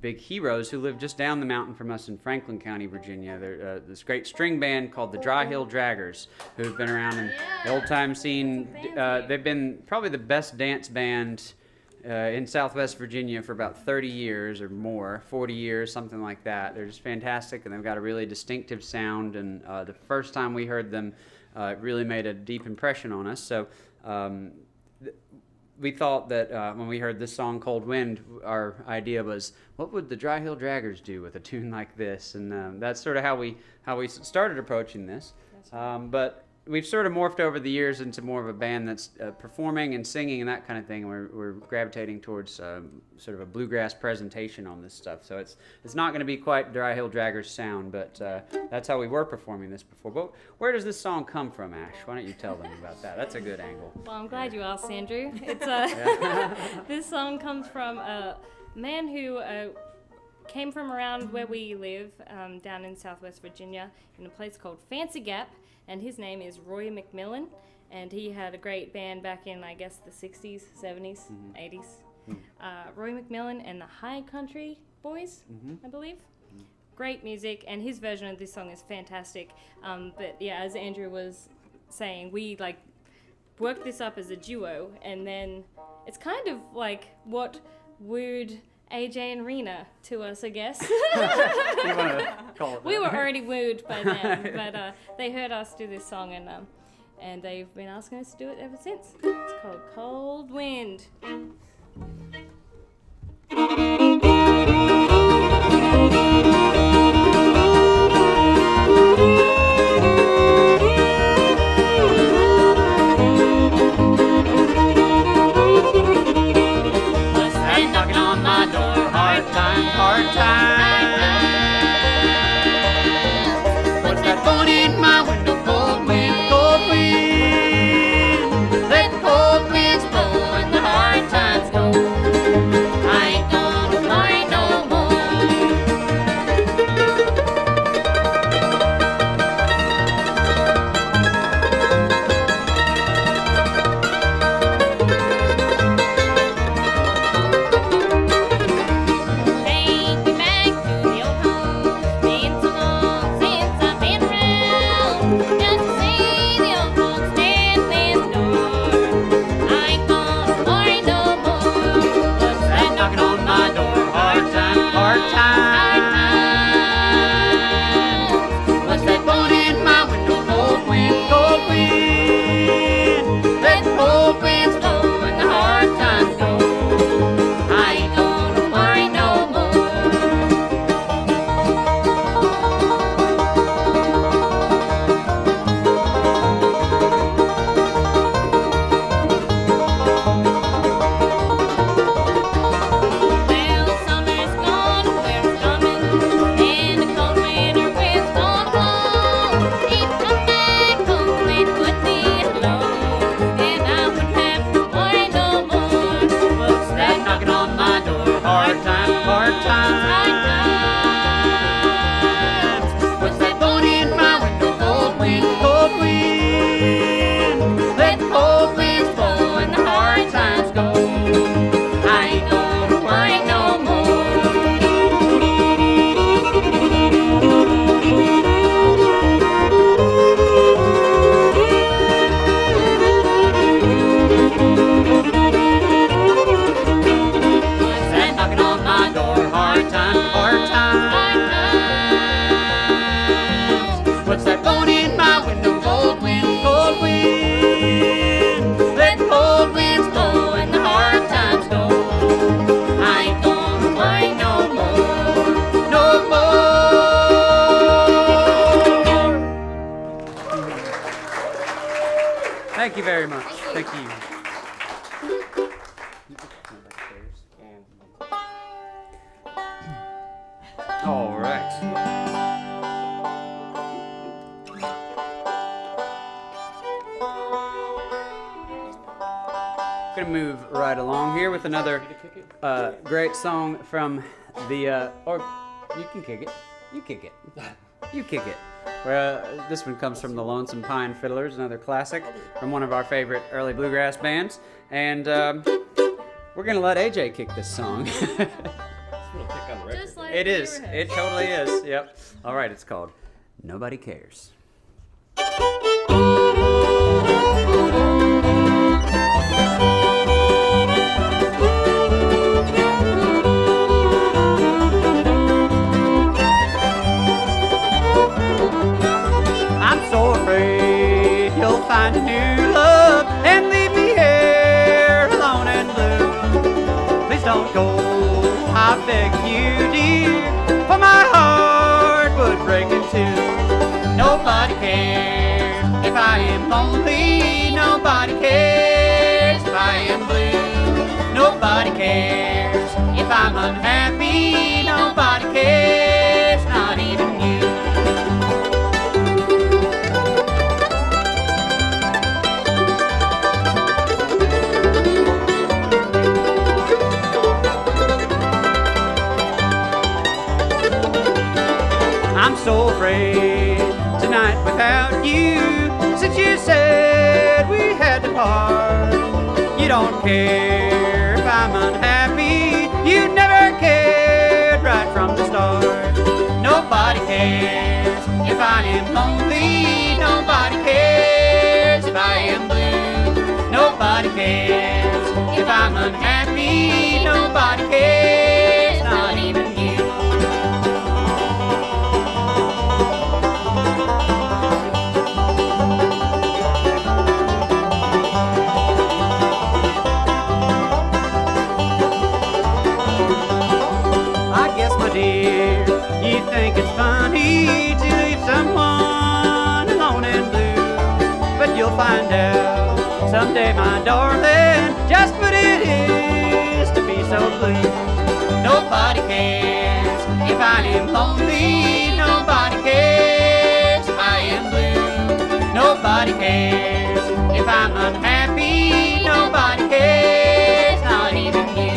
big heroes who live just down the mountain from us in Franklin County, Virginia. They're this great string band called the Dry Hill Draggers, who've been around in the old-time scene. They've been probably the best dance band in Southwest Virginia for about 30 years or more, 40 years, something like that. They're just fantastic, and they've got a really distinctive sound, and the first time we heard them, it really made a deep impression on us. So we thought that when we heard this song, Cold Wind, our idea was, what would the Dry Hill Draggers do with a tune like this? And that's sort of how we started approaching this. But we've sort of morphed over the years into more of a band that's performing and singing and that kind of thing. We're gravitating towards sort of a bluegrass presentation on this stuff. So it's not going to be quite Dry Hill Draggers sound, but that's how we were performing this before. But where does this song come from, Ash? Why don't you tell them about that? That's a good angle. Well, I'm glad you asked, Andrew. It's this song comes from a man who came from around where we live, down in Southwest Virginia, in a place called Fancy Gap, and his name is Roy McMillan, and he had a great band back in, I guess, the 60s, 70s, 80s. Roy McMillan and the High Country Boys, I believe. Great music, and his version of this song is fantastic. But yeah, as Andrew was saying, we worked this up as a duo, and then it's kind of like what wooed AJ and Rina to us, I guess. You want to call it that? We were already wooed by them, but they heard us do this song, and they've been asking us to do it ever since. It's called Cold Wind. Hard time. What's that going in my window? Cold wind, cold wind. Let cold winds blow and the hard times go. I ain't gonna mind no more. Thank you very much. Thank you. All right. Gonna move right along here with another great song from the or you can kick it. You kick it. You kick it. This one comes from the Lonesome Pine Fiddlers, another classic from one of our favorite early bluegrass bands. And we're going to let AJ kick this song. Just like It is. neighborhood. It totally is. Yep. All right, it's called Nobody Cares. I'm so afraid you'll find a new love and leave me here alone cares if I am lonely. Nobody cares if I am blue. Nobody cares if I'm unhappy. Nobody cares, not even you. I'm so afraid tonight without you, since you said we had to part. You don't care if I'm unhappy. You never cared right from the start. Nobody cares if I am lonely. Nobody cares if I am blue. Nobody cares if I'm unhappy. Nobody cares, not even you. Dear, you think it's funny to leave someone alone and blue, but you'll find out someday, my darling, just what it is to be so blue. Nobody cares if I am lonely. Nobody cares if I am blue. Nobody cares if I'm unhappy. Nobody cares, not even you.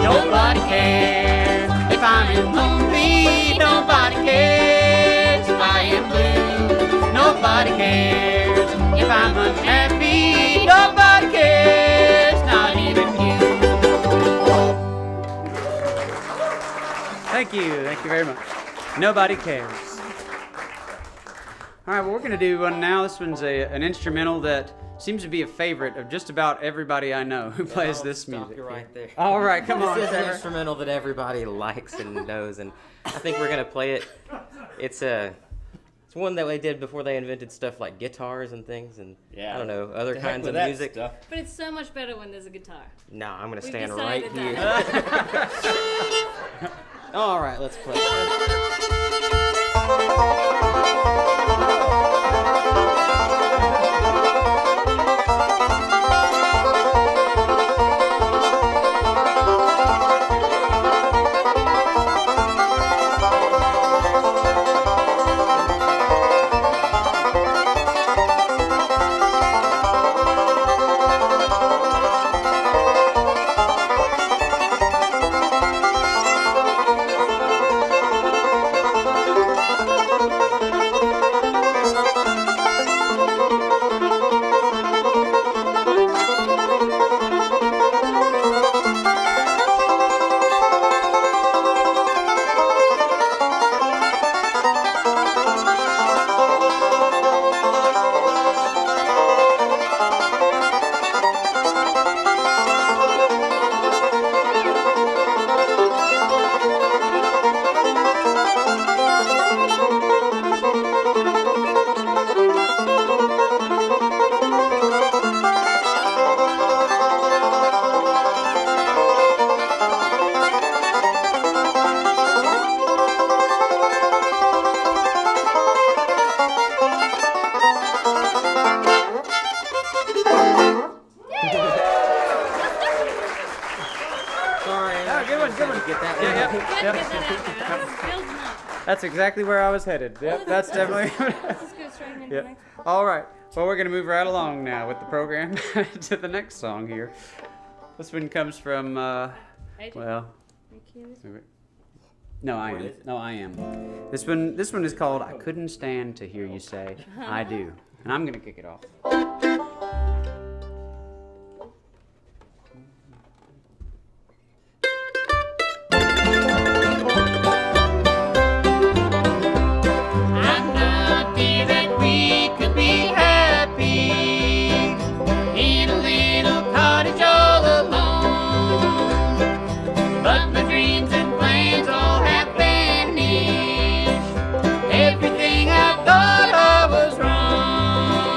Nobody cares if I'm lonely. Nobody cares if I am blue. Nobody cares if I'm unhappy. Nobody cares, not even you. Thank you very much. Nobody cares. All right, well, we're going to do one now. This one's an instrumental that seems to be a favorite of just about everybody I know who plays this music. You're right there. All right, come on. This is an Trevor. instrumental that everybody likes and knows, and I think we're gonna play it. It's one that they did before they invented stuff like guitars and things, and Yeah. I don't know, other The heck kinds with of that music. stuff. But it's so much better when there's a guitar. No, I'm gonna We've stand right decided here. that. All right, let's play. That's exactly where I was headed. Yep, that's definitely. Let's just go straight into Yep. the next one. All right. Well, we're gonna move right along now with the program to the next song here. This one comes from. AJ, Well. you cue this one? No, I What am. is it? No, I am. This one is called "I Couldn't Stand to Hear You Say I Do," and I'm gonna kick it off. I'm not here that we could be happy in a little cottage all alone, but my dreams and plans all have vanished. Everything I thought I was wrong.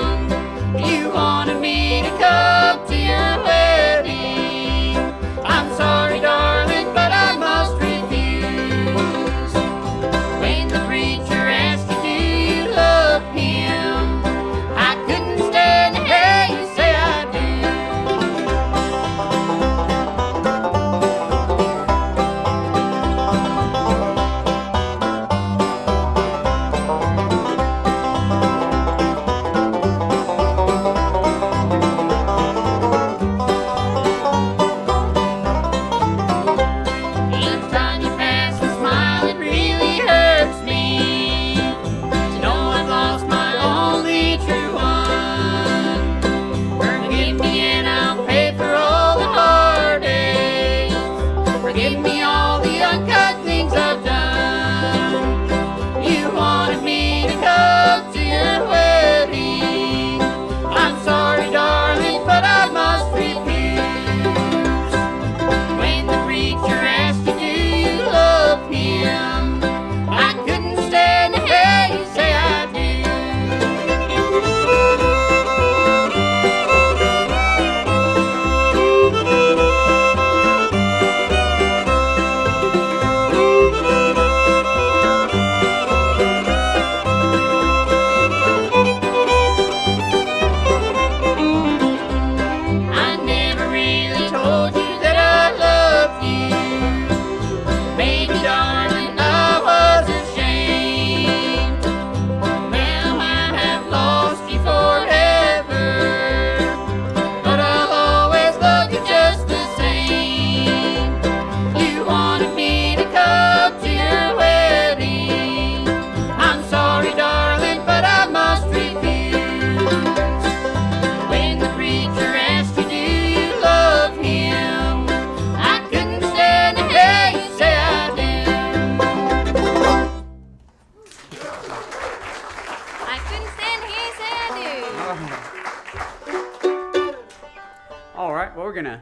right, well, we're going to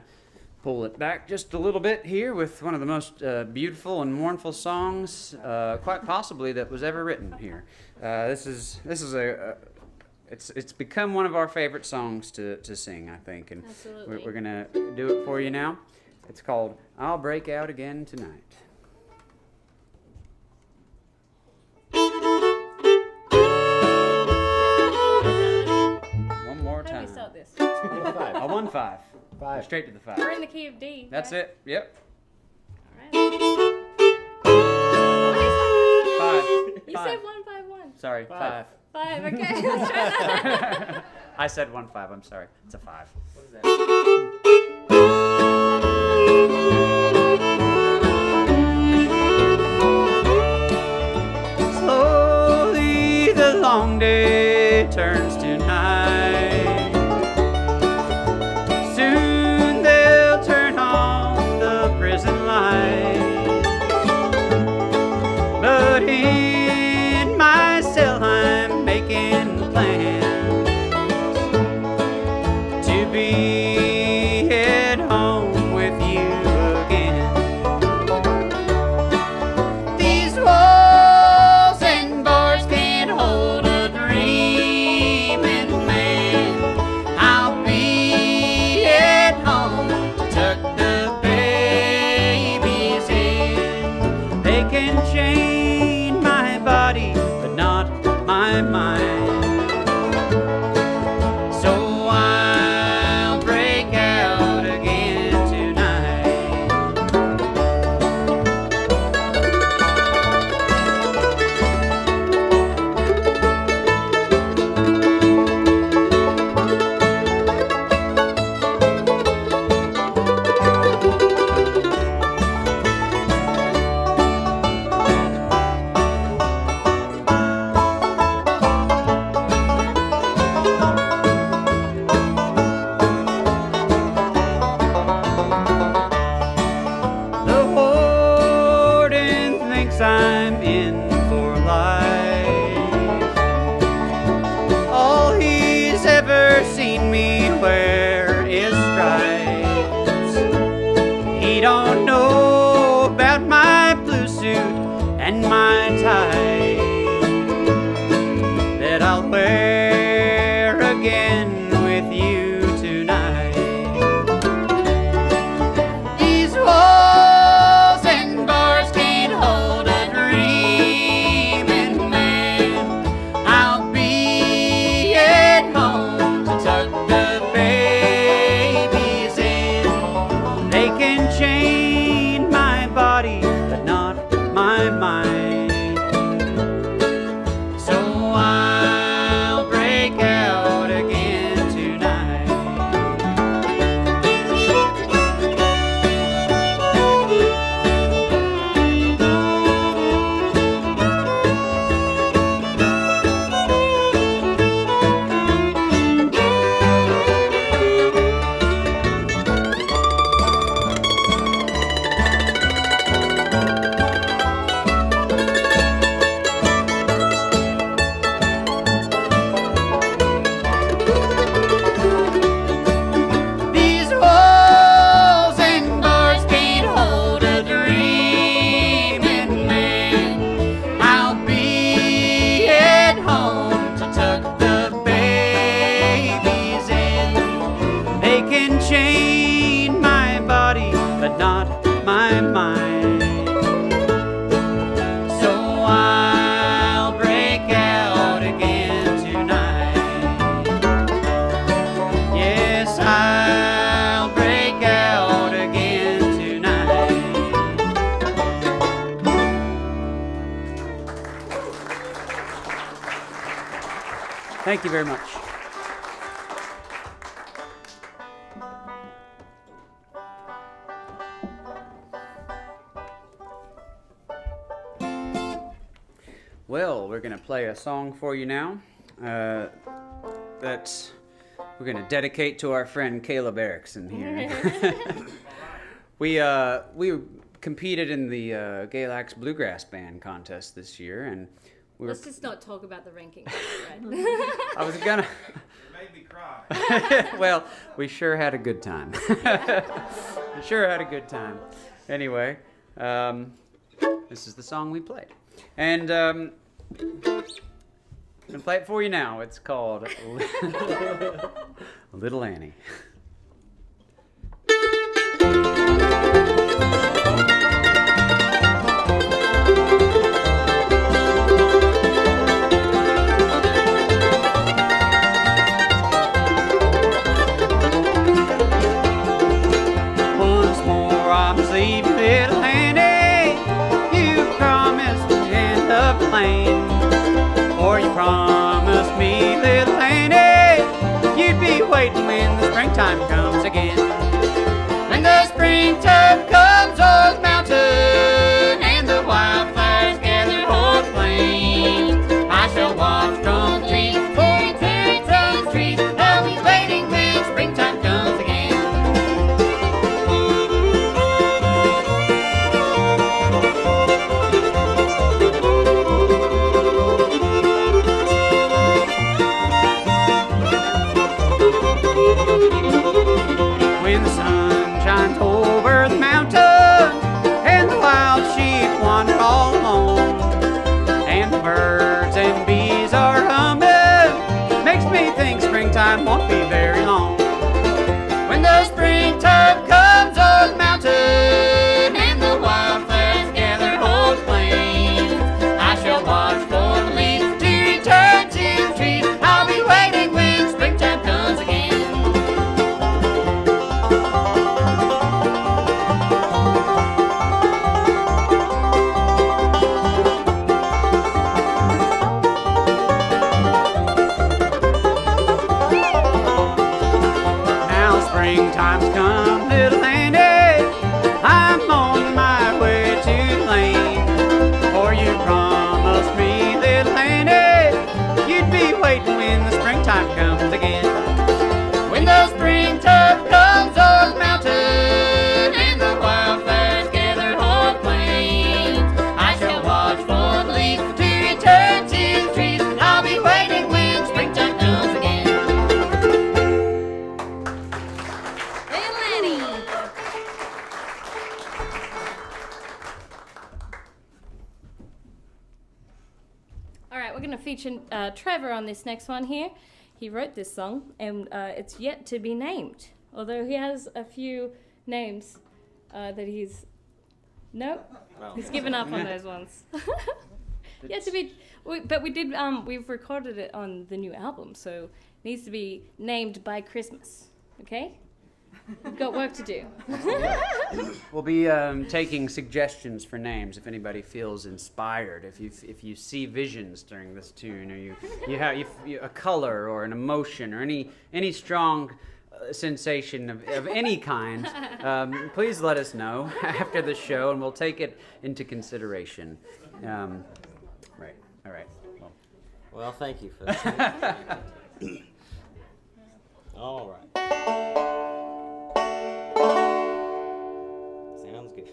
pull it back just a little bit here with one of the most beautiful and mournful songs, quite possibly, that was ever written here. This is it's become one of our favorite songs to sing, I think, and Absolutely. we're going to do it for you now. It's called "I'll Break Out Again Tonight." One more How do time. we start this? 5. A 1-5. Five. Straight to the 5. We're in the key of D. That's right? it. Yep. All right. 5. You said 151. Sorry, 5. 5. Okay. Let's try that. I said 1-5. I'm sorry. It's a 5. What is that? Slowly the long day turns to night. Soon they'll turn off the prison light. But in my cell I'm making plans to be at home with you again. These walls and bars can't hold a dreaming man. I'll be at home to tuck the babies in. They can chain my body, but not my mind. So I'll break out again tonight. The warden thinks I'm in for life. All he's ever seen me wear is stripes. He don't know about my blue suit and my tie that I'll wear again with you tonight. These walls and bars can't hold a dreaming man. I'll be at home to tuck the babies in. They can chain my body, but not my mind. So I'll break out again tonight. These walls and bars can't hold a dreaming man. I'll be at home to tuck the babies in. They can chain my body, but not my mind. So I'll break out again tonight. Yes, I'll break out again tonight. Thank you very much. Well, we're going to play a song for you now that we're going to dedicate to our friend Caleb Erickson here. We competed in the Galax Bluegrass Band contest this year, and we were Let's just not talk about the rankings, right? I was gonna. It made me cry. Well, we sure had a good time. We sure had a good time. Anyway, this is the song we played. And I'm going to play it for you now. It's called Little Annie. For you promised me, little Annie, you'd be waiting when the springtime comes again. When the springtime comes o'er the mountain and the wildflowers gather o'er the plain, I shall watch from the trees for you turn from the trees. I'll be waiting when springtime comes again. When the sun shines over the mountain and the wild sheep wander all alone, and the birds and bees are humming, makes me think springtime won't be very long. When the springtime comes o'er the mountain and the wildflowers gather o'er the plain, I shall watch for the leaves to return to the trees. I'll be waiting when springtime comes again. Springtime's come, little Annie, I'm on my way to the lane. For you promised me, little Annie, you'd be waiting when the springtime comes again. When the springtime comes o'er the mountain and the wildflowers gather o'er the plains, I shall watch for the leaves to return to the trees. I'll be waiting when springtime comes again. We're going to feature Trevor on this next one here. He wrote this song, and it's yet to be named. Although he has a few names that he's... Nope, he's given up on those ones. Yet to be... But we did... we've recorded it on the new album, so it needs to be named by Christmas. Okay? We've got work to do. We'll be taking suggestions for names if anybody feels inspired. If you see visions during this tune, or you have a color or an emotion or any strong sensation of any kind, please let us know after the show, and we'll take it into consideration. Right. All right. Well, thank you for that. All right. Sounds good.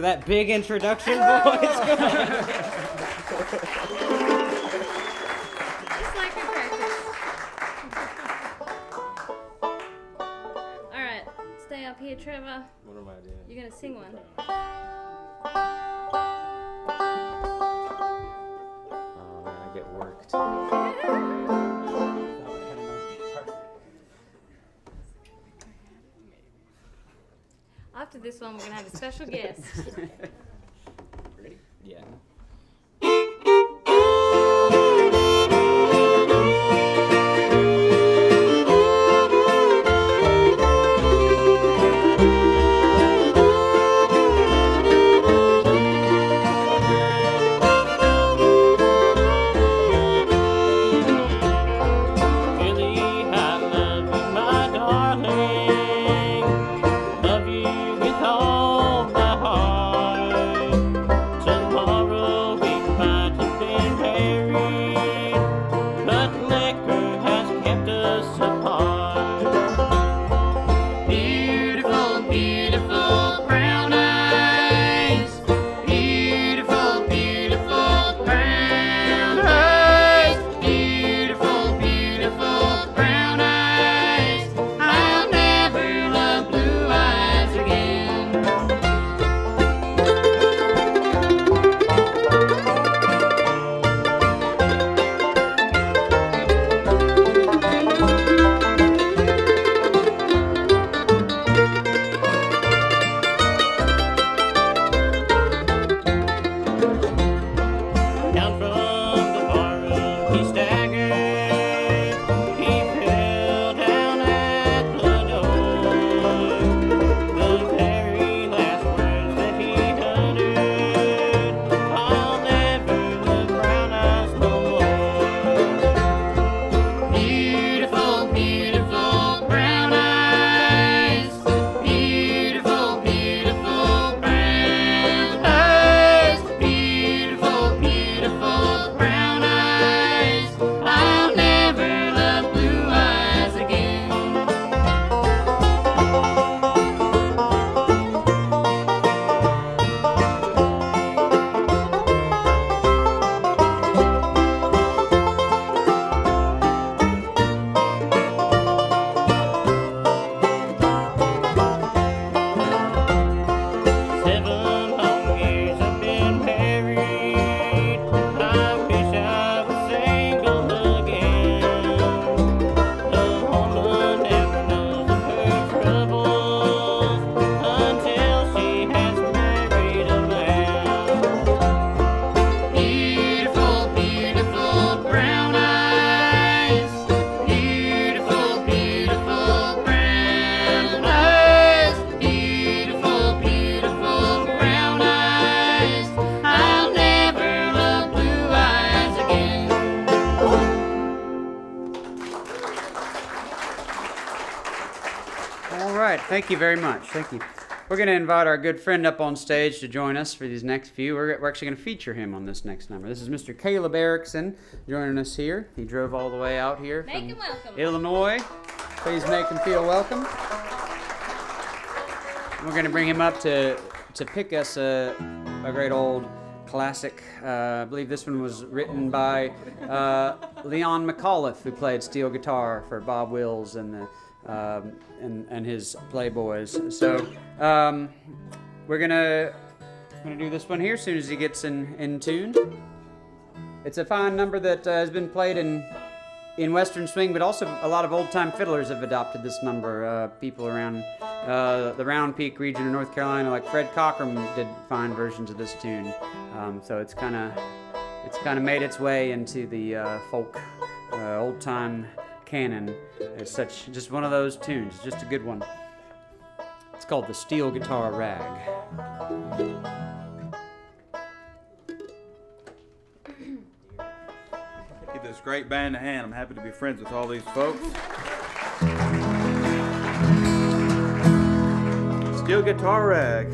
After that big introduction, boys. Just like we practice. All right, stay up here, Trevor. What am I doing? You're gonna sing one. Oh man, I get worked. After this one, we're gonna have a special guest. Ready? Yeah. Thank you very much. Thank you. We're going to invite our good friend up on stage to join us for these next few. We're actually going to feature him on this next number. This is Mr. Caleb Erickson joining us here. He drove all the way out here Make him welcome. Illinois. Please make him feel welcome. We're going to bring him up to pick us a great old classic. I believe this one was written by Leon McAuliffe, who played steel guitar for Bob Wills and his Playboys. So we're gonna do this one here as soon as he gets in tune. It's a fine number that has been played in Western swing, but also a lot of old-time fiddlers have adopted this number. People around the Round Peak region of North Carolina, like Fred Cochran, did fine versions of this tune. So it's kind of made its way into the folk old-time canon. It's just one of those tunes, just a good one. It's called the Steel Guitar Rag. Give this great band a hand. I'm happy to be friends with all these folks. Steel Guitar Rag.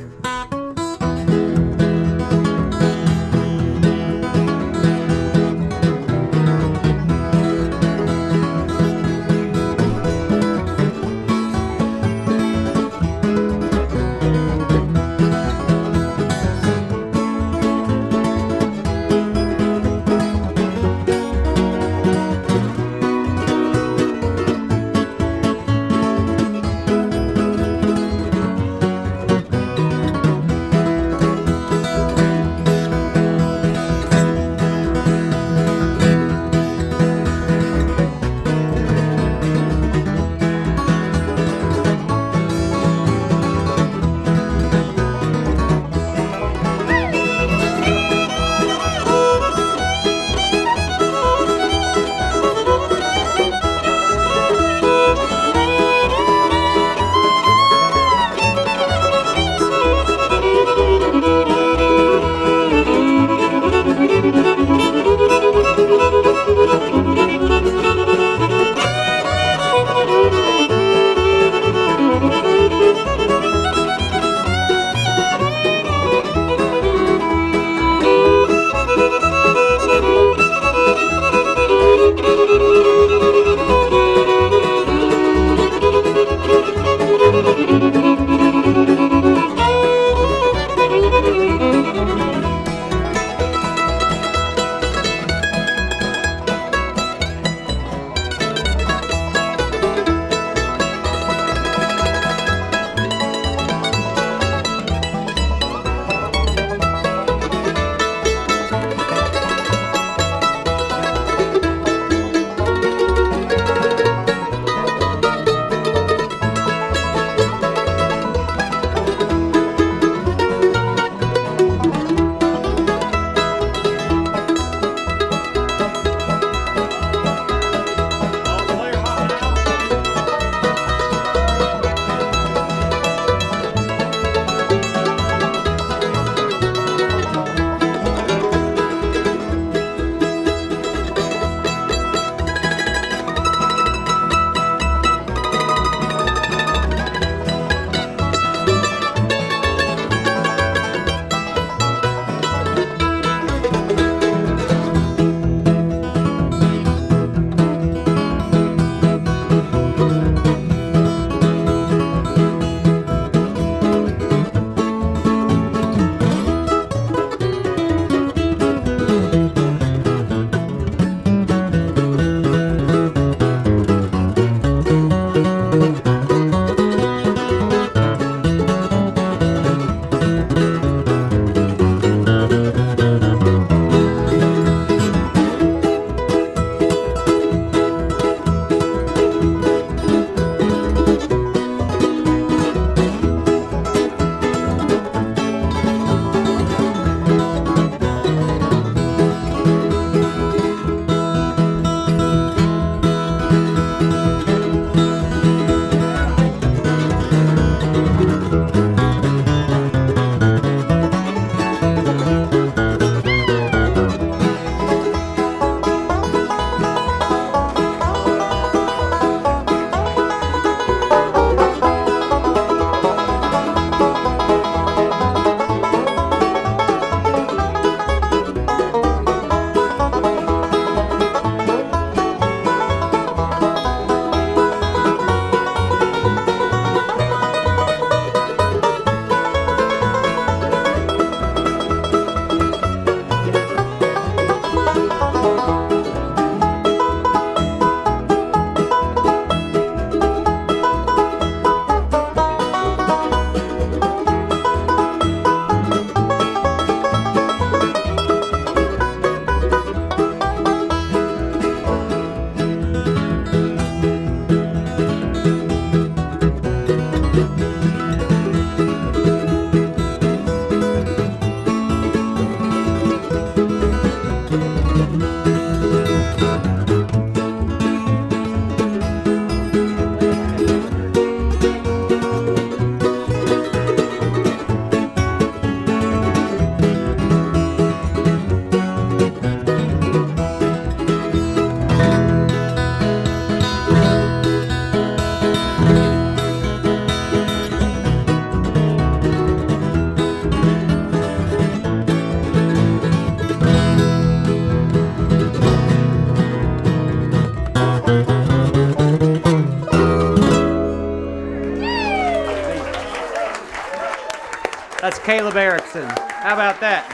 Caleb Erickson. How about that?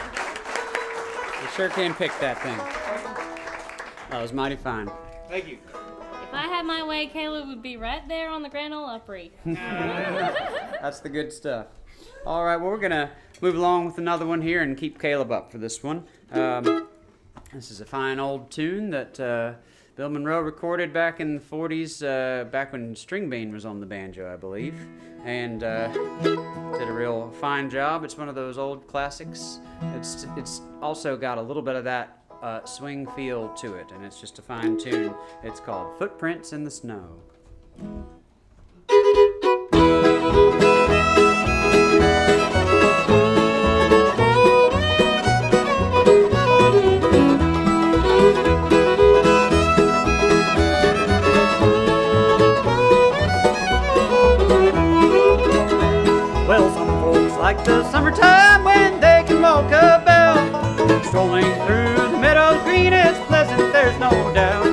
You sure can pick that thing. That was mighty fine. Thank you. If I had my way, Caleb would be right there on the Grand Ole Opry. That's the good stuff. All right, well, we're going to move along with another one here and keep Caleb up for this one. This is a fine old tune that Bill Monroe recorded back in the 40s, back when String Bean was on the banjo, I believe, and did a real fine job. It's one of those old classics. It's also got a little bit of that swing feel to it, and it's just a fine tune. It's called Footprints in the Snow. Well, some folks like the summertime when they can walk about, strolling through the meadows green is pleasant, there's no doubt.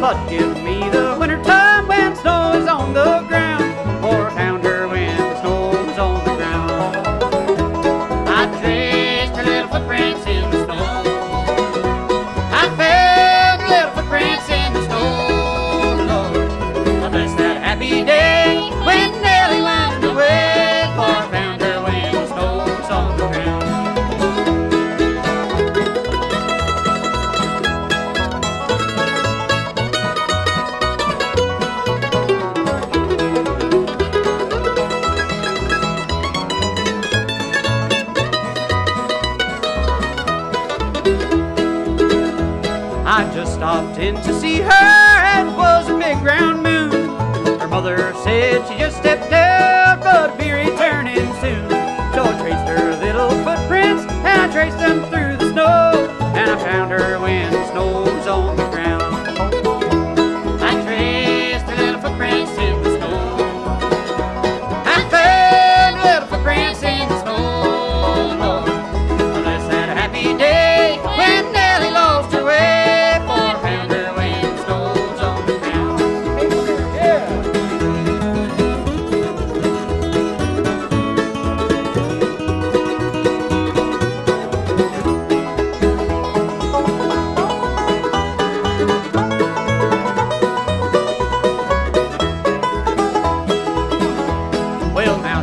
But give me the wintertime when snow is on the ground, or a pounder when the snow is on the ground. I traced her little footprints in the snow. I found her little footprints in the snow, Lord. I bless that happy day when Nellie went away, for I found her when the snow was on the ground. I just stopped in to see her, and it was a big round moon. Her mother said she just stepped out, but be returning soon. So I traced her little footprints, and I traced them through the snow, and I found her when the snow was on the ground. I traced her little footprints in the snow. I found her little footprints in the snow, Lord. Unless that happy day when Nellie lost her way.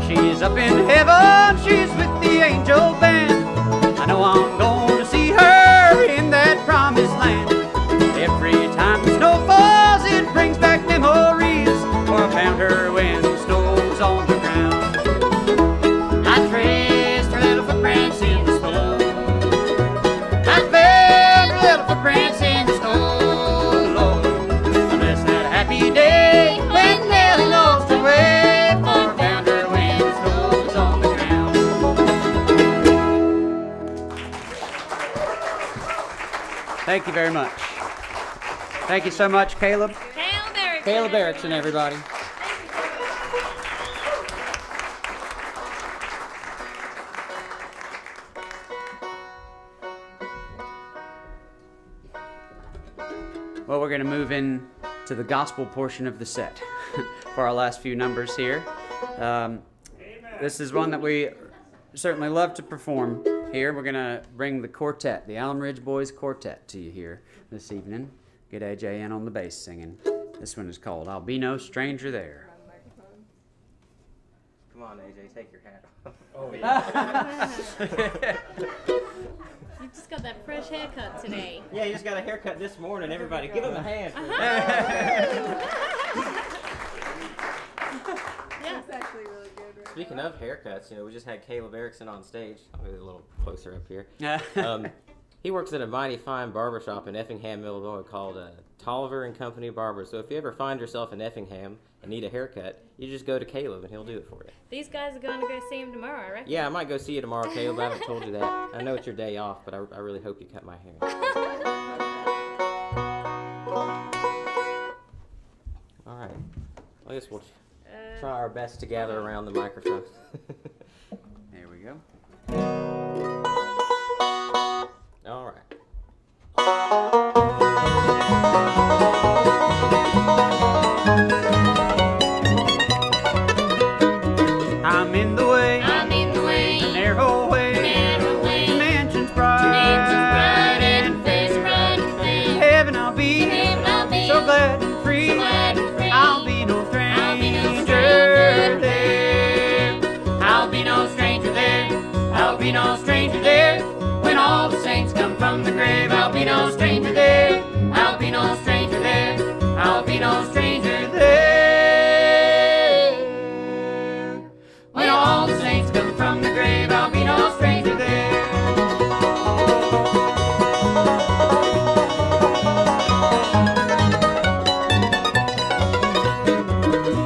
She's up in heaven, she's with the angel band. I know I'm going to see her in that promised land. Every time the snow falls, it brings back memories, for I found her when the snow was on the ground. I traced her little footprints in the snow. I found her little footprints in the snow, Lord. Unless that happy day when Nellie lost her way. Thank you very much. Thank you so much, Caleb. Caleb Erickson. Caleb Erickson, everybody. Well, we're going to move in to the gospel portion of the set for our last few numbers here. This is one that we certainly love to perform here. We're going to bring the quartet, the Alum Ridge Boys Quartet, to you here this evening. Get AJ in on the bass singing. This one is called I'll Be No Stranger There. Come on, AJ, take your hat off. Oh, yeah. You just got that fresh haircut today. Yeah, you just got a haircut this morning. Everybody, give him a hand. Yeah. It's actually really good. Right? Speaking of haircuts, we just had Caleb Erickson on stage. I'll be a little closer up here. He works at a mighty fine barbershop in Effingham, Illinois called Tolliver and Company Barber. So if you ever find yourself in Effingham and need a haircut, you just go to Caleb and he'll do it for you. These guys are going to go see him tomorrow, I reckon. Yeah, I might go see you tomorrow, Caleb. I haven't told you that. I know it's your day off, but I really hope you cut my hair. All right. I guess we'll try our best to gather around the microphone. There we go. All right. I'm in the way. I'm in the way. And they're holding be no stranger there. When all the saints come from the grave, I'll be no stranger there. I'll be no stranger there. I'll be no stranger there. When all the saints come from the grave, I'll be no stranger there.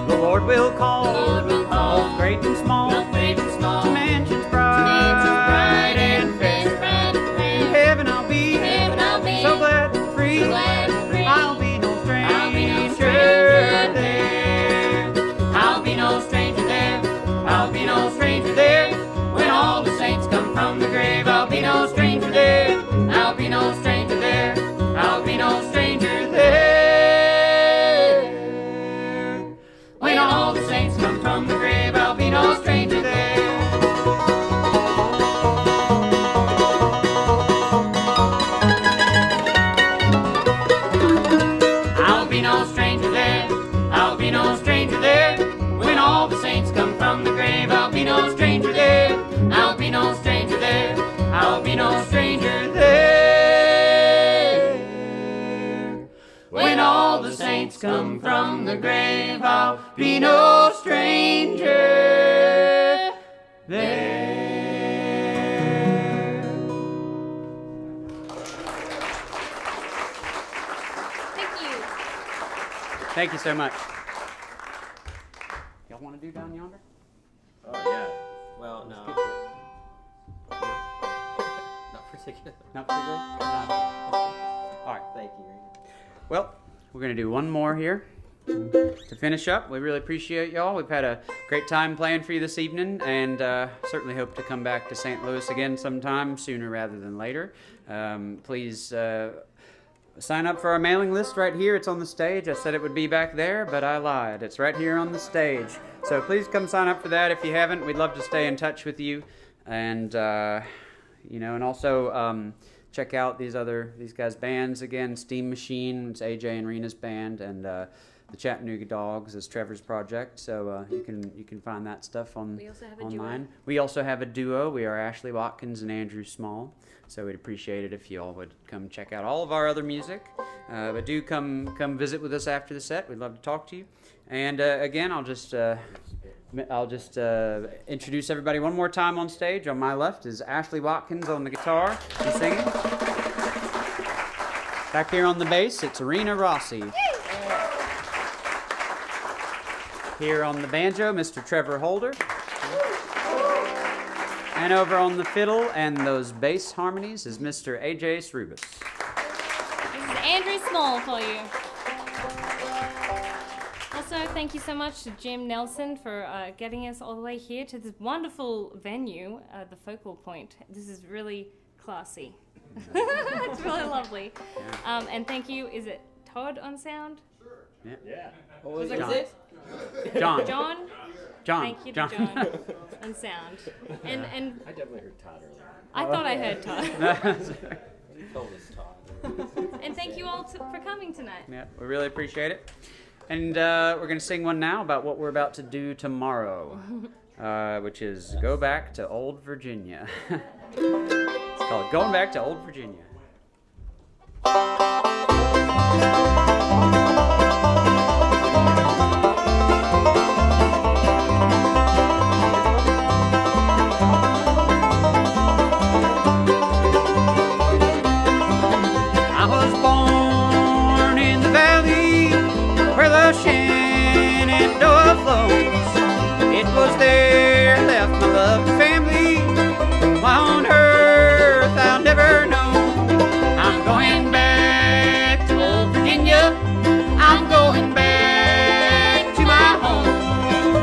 The Lord will call, both great and small, to mansions bright and fair. In heaven I'll be so glad and free. I'll be no stranger there. I'll be no stranger there. I'll be no stranger there. When all the saints come from the grave, I'll be no stranger there. I'll be no stranger there. I'll be no stranger there. When all the saints come from the grave, I'll be no stranger there. I'll be no stranger there. I'll be no stranger there. When all the saints come from the grave, I'll be no stranger there. I'll be no stranger there. I'll be no stranger there. When all the saints come from the grave, I'll be no stranger there. Thank you. Thank you so much. Y'all want to do down yonder? Oh, yeah. Well, no. Not particularly. Not particularly? All right. Thank you, Rina. Well, we're going to do one more here to finish up. We really appreciate y'all. We've had a great time playing for you this evening, and certainly hope to come back to St. Louis again sometime sooner rather than later. Please sign up for our mailing list right here. It's on the stage. I said it would be back there, but I lied. It's right here on the stage. So please come sign up for that if you haven't. We'd love to stay in touch with you, and and also check out these guys' bands again. Steam Machine, it's AJ and Rina's band, and the Chattanooga Dogs is Trevor's project. So you can find that stuff on We also have a online. duo. We also have a duo. We are Ashlee Watkins and Andrew Small. So we'd appreciate it if you all would come check out all of our other music. But do come visit with us after the set. We'd love to talk to you. And again, I'll just introduce everybody one more time on stage. On my left is Ashlee Watkins on the guitar and singing. Back here on the bass, it's Rina Rossi. Here on the banjo, Mr. Trevor Holder. And over on the fiddle and those bass harmonies is Mr. AJ Srubas. This is Andrew Small for you. Also, thank you so much to Jim Nelson for getting us all the way here to this wonderful venue, the Focal Point. This is really classy. It's really lovely. And thank you. Is it Todd on sound? Yeah. What was John. it? John. John? John. Thank you to John on sound. And I definitely heard Todd earlier. I thought I heard Todd. You told us, Todd. And thank you all for coming tonight. Yeah, we really appreciate it. And we're going to sing one now about what we're about to do tomorrow, which is Go Back to Old Virginia. It's called Going Back to Old Virginia. I was born in the valley where the Shenandoah flows. It was there I left my loved family. Why on earth I'll never know. I'm going back to old Virginia. I'm going back to my home.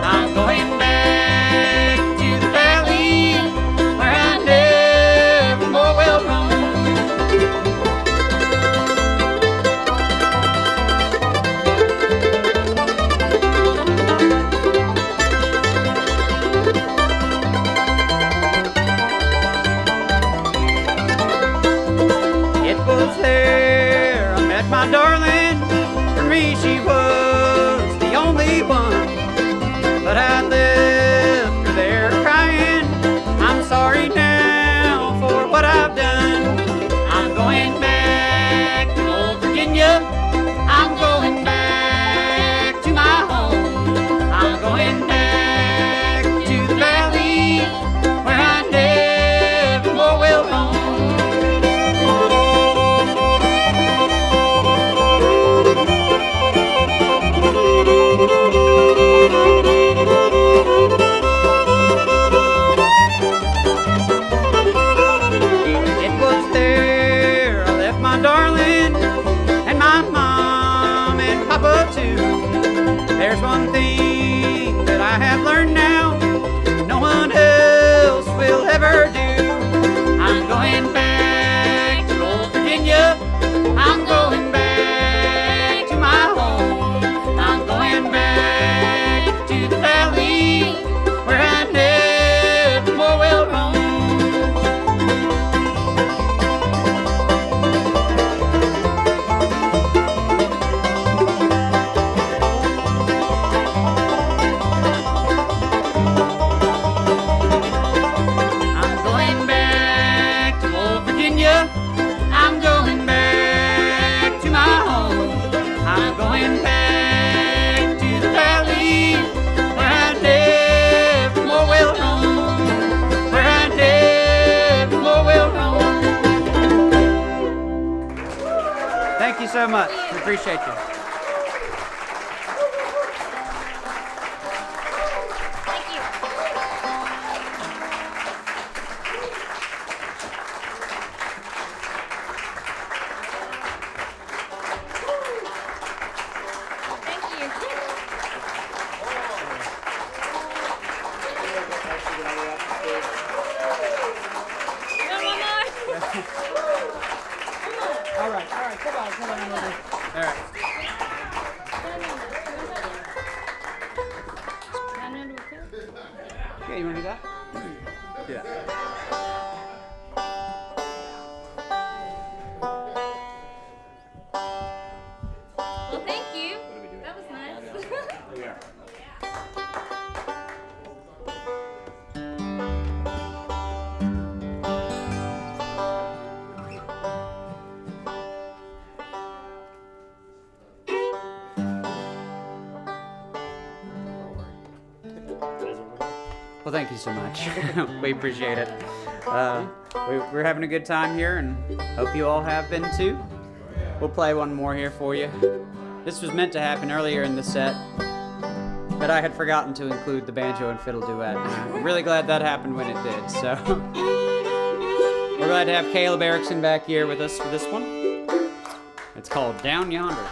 I'm going back to the valley where I never more will roam. It was there I met my darling. For me she was the only one. But I left her there crying. I'm sorry now Virginia. I'm going back to my home. I'm going back to the valley where I never more will roam. Where I never more will roam. Thank you so much. We appreciate you. Yeah, you want to do that? Do that. Well, thank you. That was nice. Well, thank you so much. We appreciate it. We're having a good time here, and hope you all have been too. We'll play one more here for you. This was meant to happen earlier in the set, but I had forgotten to include the banjo and fiddle duet. I'm really glad that happened when it did. So we're glad to have Caleb Erickson back here with us for this one. It's called Down Yonder.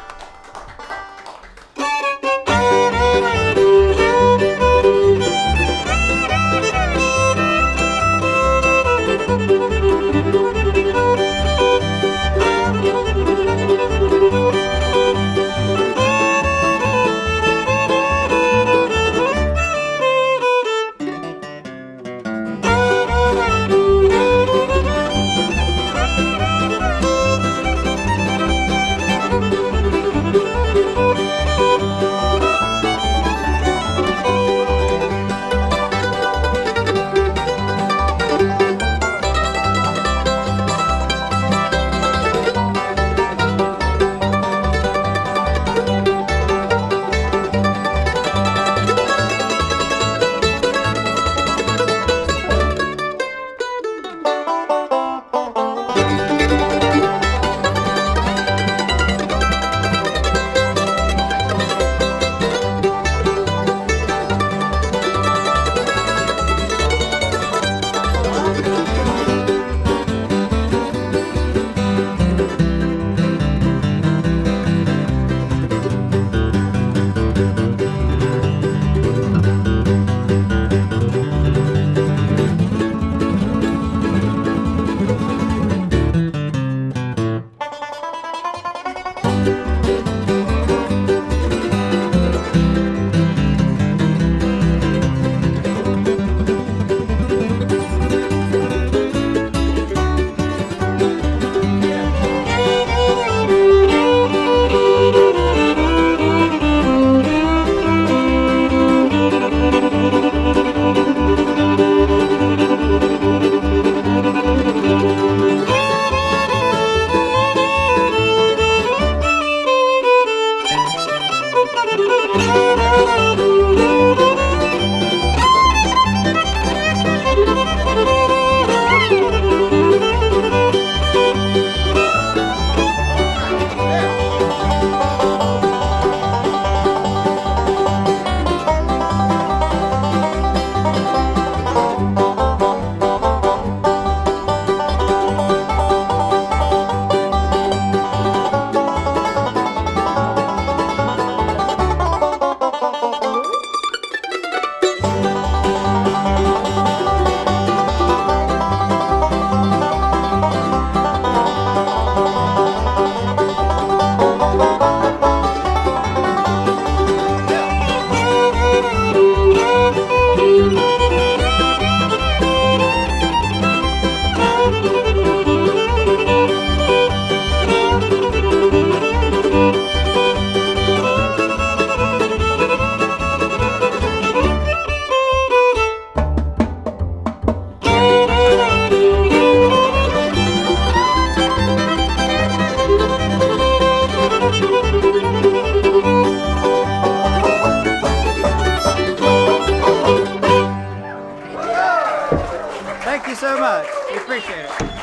appreciate it.